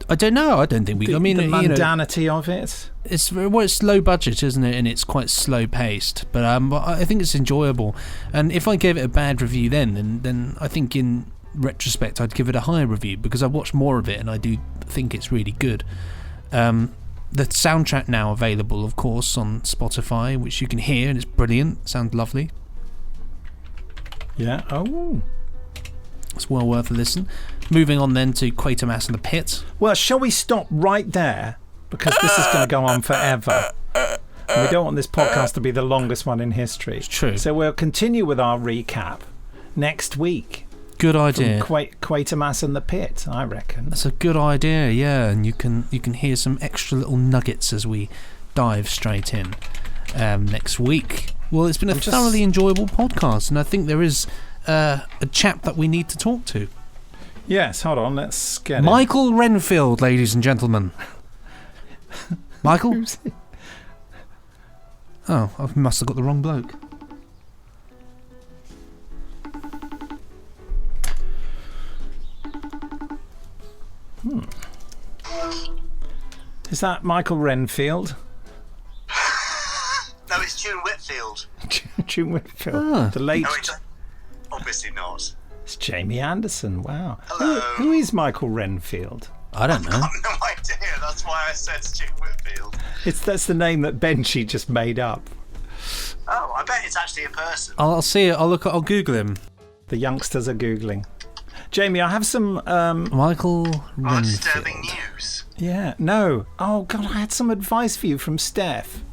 I don't know. I don't think we. The mundanity of it. It's low budget, isn't it? And it's quite slow paced. But I think it's enjoyable. And if I gave it a bad review then I think in retrospect I'd give it a higher review because I've watched more of it and I do think it's really good. The soundtrack now available, of course, on Spotify, which you can hear, and it's brilliant. Sounds lovely. Yeah. Oh. It's well worth a listen. Moving on then to Quatermass and the Pit. Well, shall we stop right there? Because this is going to go on forever. And we don't want this podcast to be the longest one in history. It's true. So we'll continue with our recap next week. good idea. Quatermass and the Pit, I reckon. That's a good idea, yeah. And you can hear some extra little nuggets as we dive straight in next week. Well, it's been a thoroughly enjoyable podcast, and I think there is a chap that we need to talk to. Yes, hold on, let's get Michael Renfield, ladies and gentlemen. Michael? Oh, I must have got the wrong bloke. Is that Michael Renfield? No, it's June Whitfield. June Whitfield. The late... No, it's obviously not. It's Jamie Anderson, wow. Hello. Who is Michael Renfield? I don't know. I've got no idea. That's why I said June Whitfield. That's the name that Benji just made up. Oh, I bet it's actually a person. I'll see it. I'll Google him. The youngsters are Googling. Jamie, I have some... Michael Renfield. Disturbing news. Yeah, no. Oh, God, I had some advice for you from Steph.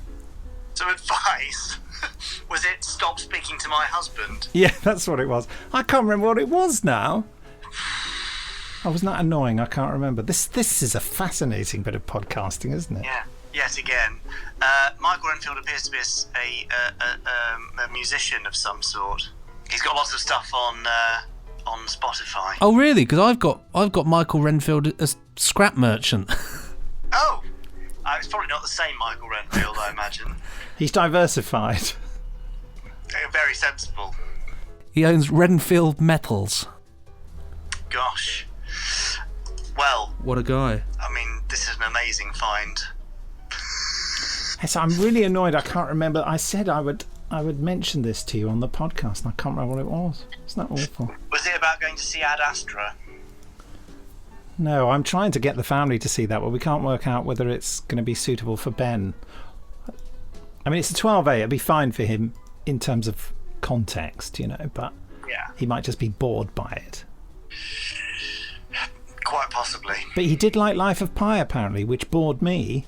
Some advice? Was it stop speaking to my husband? Yeah, that's what it was. I can't remember what it was now. Oh, wasn't that annoying? I can't remember. This is a fascinating bit of podcasting, isn't it? Yeah, yet again. Michael Renfield appears to be a musician of some sort. He's got lots of stuff on Spotify. Oh, really? Because I've got Michael Renfield as scrap merchant. Oh! It's probably not the same Michael Renfield, I imagine. He's diversified. Very sensible. He owns Renfield Metals. Gosh. Well, What a guy. I mean, this is an amazing find. Yes, I'm really annoyed. I can't remember. I said I would mention this to you on the podcast, and I can't remember what it was. Isn't that awful? Was it about going to see Ad Astra? No, I'm trying to get the family to see that, but we can't work out whether it's going to be suitable for Ben. I mean, it's a 12A. It'd be fine for him in terms of context, but Yeah, he might just be bored by it. quite possibly. But he did like Life of Pi, apparently, which bored me.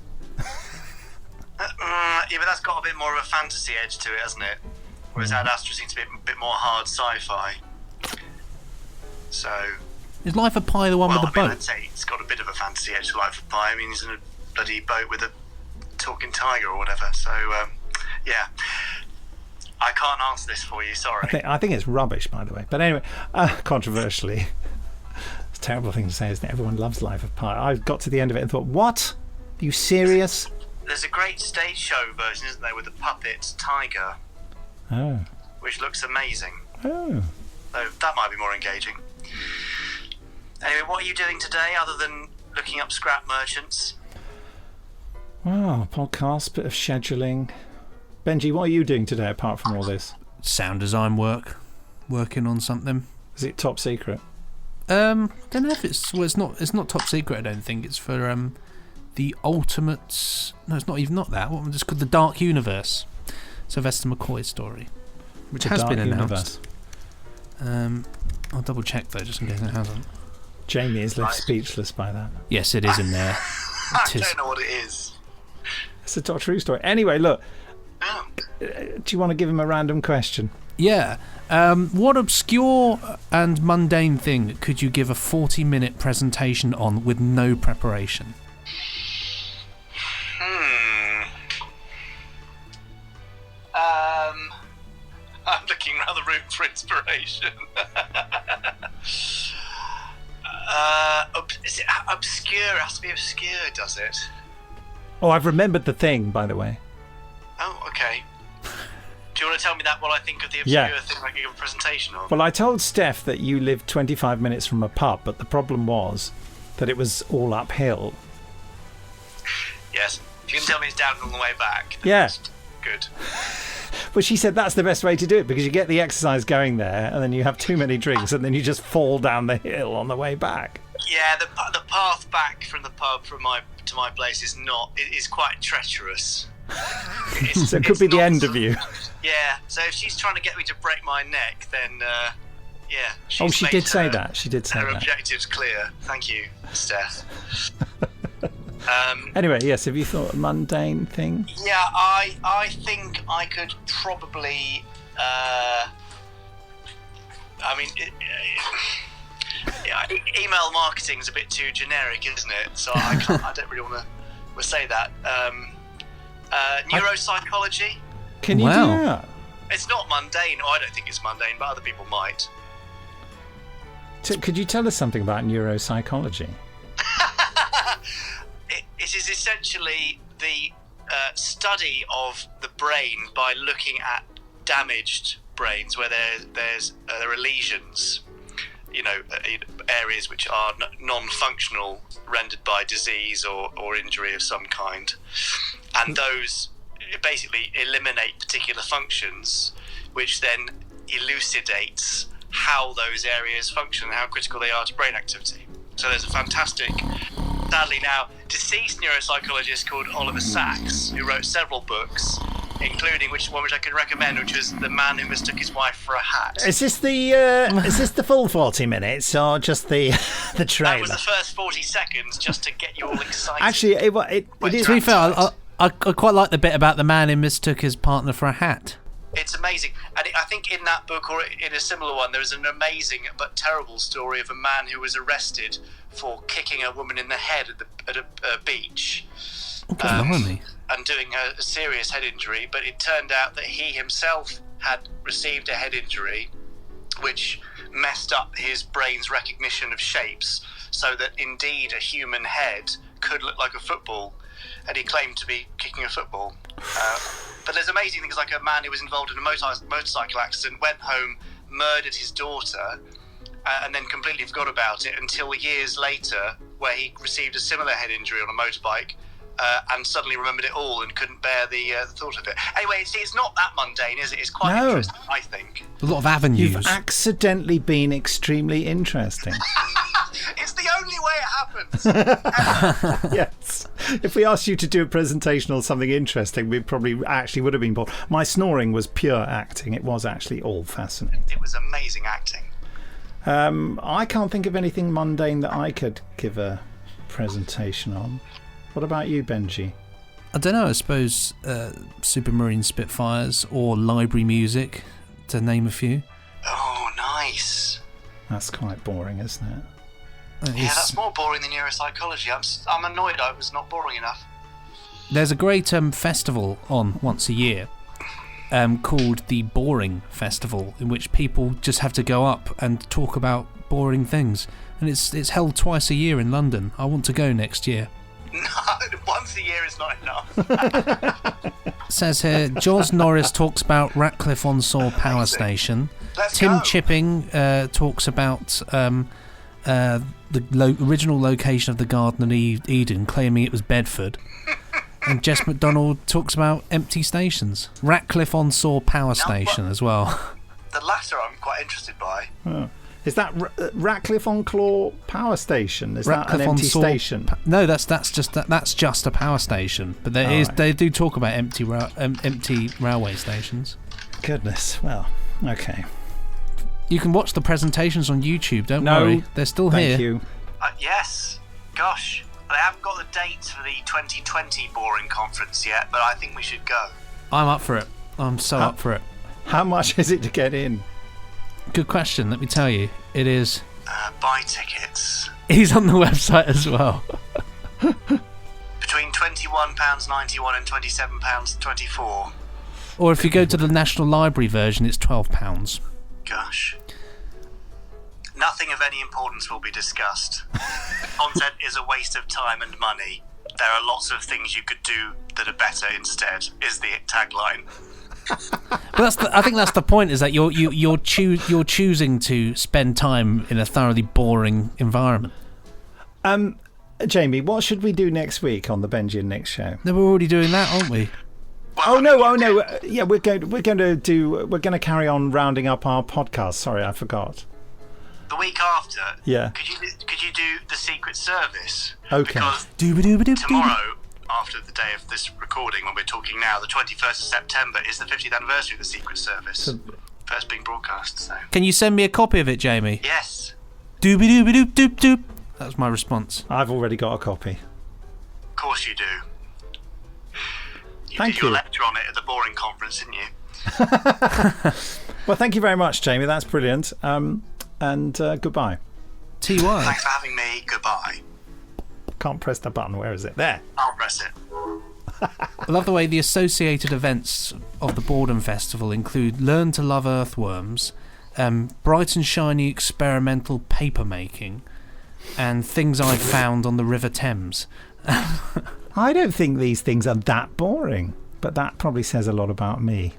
Yeah, but that's got a bit more of a fantasy edge to it, hasn't it? Whereas Ad Astra seems to be a bit more hard sci-fi. So... Is Life of Pi the one with the boat? I'd say it's got a bit of a fantasy edge to Life of Pi. I mean, he's in a bloody boat with a talking tiger or whatever. So, yeah. I can't answer this for you, sorry. I think it's rubbish, by the way. But anyway, controversially, it's a terrible thing to say, isn't it? Everyone loves Life of Pi. I got to the end of it and thought, what? Are you serious? There's a great stage show version, isn't there, with the puppet tiger, Oh. which looks amazing. Oh. So that might be more engaging. Anyway, what are you doing today other than looking up scrap merchants? Wow, podcast, bit of scheduling. Benji, what are you doing today apart from all this? Sound design work. Working on something. Is it top secret? Don't know if it's not top secret. I don't think it's for the ultimate. No, it's not even that. What was it called? The Dark Universe. Sylvester McCoy's story, which has been announced. I'll double check though, just in case it hasn't. Jamie is left speechless by that. Yes, it is in there. I don't know what it is. It's a true story. Anyway, look. Oh. Do you want to give him a random question? Yeah. What obscure and mundane thing could you give a 40-minute presentation on with no preparation? I'm looking around the room for inspiration. Is it obscure? It has to be obscure, does it? Oh, I've remembered the thing, by the way. Oh, okay. Do you want to tell me that while I think of the obscure thing I can give a presentation on? Well, I told Steph that you lived 25 minutes from a pub, but the problem was that it was all uphill. Yes. If you can tell me it's down on the way back. Yeah. That's good. Well, she said that's the best way to do it because you get the exercise going there and then you have too many drinks and then you just fall down the hill on the way back. Yeah, the path back from the pub to my place is quite treacherous. So it could be the end of you. Yeah, so if she's trying to get me to break my neck, then yeah. She did say that. She did say her that. objective's clear. Thank you, Steph. Anyway, yes, have you thought a mundane thing? Yeah, I think I could probably I mean, yeah, email marketing is a bit too generic, isn't it? So I don't really want to say that. Neuropsychology. Can you do that? It's not mundane. I don't think it's mundane, but other people might. Could you tell us something about neuropsychology? It is essentially the study of the brain by looking at damaged brains where there are lesions, areas which are non-functional, rendered by disease or injury of some kind, and those basically eliminate particular functions, which then elucidates how those areas function and how critical they are to brain activity. So there's a fantastic, sadly now deceased neuropsychologist called Oliver Sacks, who wrote several books, including which I can recommend, which was The Man Who Mistook His Wife for a Hat. Is this the full 40 minutes or just the trailer? That was the first 40 seconds, just to get you all excited. Actually, it is. To be fair, I quite like the bit about the man who mistook his partner for a hat. It's amazing. And I think in that book, or in a similar one, there is an amazing but terrible story of a man who was arrested for kicking a woman in the head at a beach. Oh, blimey. And doing a serious head injury, but it turned out that he himself had received a head injury which messed up his brain's recognition of shapes, so that indeed a human head could look like a football, and he claimed to be kicking a football. But there's amazing things, like a man who was involved in a motorcycle accident, went home, murdered his daughter, and then completely forgot about it until years later, where he received a similar head injury on a motorbike, and suddenly remembered it all and couldn't bear the thought of it. Anyway, it's not that mundane, is it? It's quite interesting, I think. A lot of avenues. You've accidentally been extremely interesting. It's the only way it happens. Yes. If we asked you to do a presentation or something interesting, we probably actually would have been bored. My snoring was pure acting. It was actually all fascinating. It was amazing acting. I can't think of anything mundane that I could give a presentation on. What about you, Benji? I don't know, I suppose Supermarine Spitfires or library music, to name a few. Oh, nice. That's quite boring, isn't it? Yeah, that's more boring than neuropsychology. I'm annoyed I was not boring enough. There's a great festival on once a year called the Boring Festival, in which people just have to go up and talk about boring things. And it's held twice a year in London. I want to go next year. No, once a year is not enough. Says here, Jos Norris talks about Ratcliffe-on-Soar Power Station. Tim Chipping talks about the original location of the Garden of Eden, claiming it was Bedford. And Jess McDonald talks about empty stations. Ratcliffe-on-Soar Power Station as well. The latter I'm quite interested by. Oh. Is that Ratcliffe-on-Claw Power Station? Is that an empty station? No, that's just a power station. But they do talk about empty railway stations. Goodness. Well, okay. You can watch the presentations on YouTube. Don't worry, they're still here. Thank you. Yes. Gosh, they haven't got the dates for the 2020 Boring Conference yet, but I think we should go. I'm up for it. I'm so up for it. How much is it to get in? Good question. Let me tell you, it is. Buy tickets. He's on the website as well. Between £21.91 and £27.24. Or if you go to the National Library version, it's £12. Gosh. Nothing of any importance will be discussed. Content is a waste of time and money. There are lots of things you could do that are better instead, is the tagline. But I think that's the point, is that you're choosing to spend time in a thoroughly boring environment. Jamie, what should we do next week on the Benji and Nick show? No, we're already doing that, aren't we? Oh no! Yeah, we're going to carry on rounding up our podcast. Sorry, I forgot. The week after, yeah. Could you do the Secret Service? Okay. Because tomorrow, after the day of this recording, when we're talking now, the 21st of September is the 50th anniversary of the Secret Service. First being broadcast. So. Can you send me a copy of it, Jamie? Yes. Doop. That was my response. I've already got a copy. Of course you do. You Thank did you. your lecture on it at the Boring Conference, didn't you? Well, thank you very much, Jamie. That's brilliant. And goodbye. TY. Thanks for having me. Goodbye. Can't press the button. Where is it? There. I'll press it. I love the way the associated events of the Boredom Festival include Learn to Love Earthworms, bright and shiny experimental paper making, and things I've found on the River Thames. I don't think these things are that boring, but that probably says a lot about me.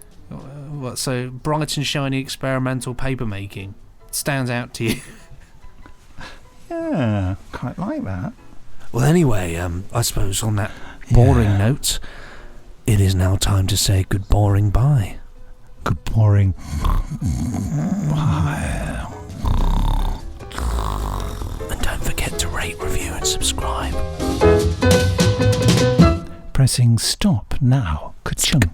So bright and shiny experimental paper making stands out to you? Yeah, quite like that. Well, anyway, I suppose on that boring note, it is now time to say good boring bye. Good boring. And don't forget to rate, review and subscribe. Pressing stop now. Ka-chung.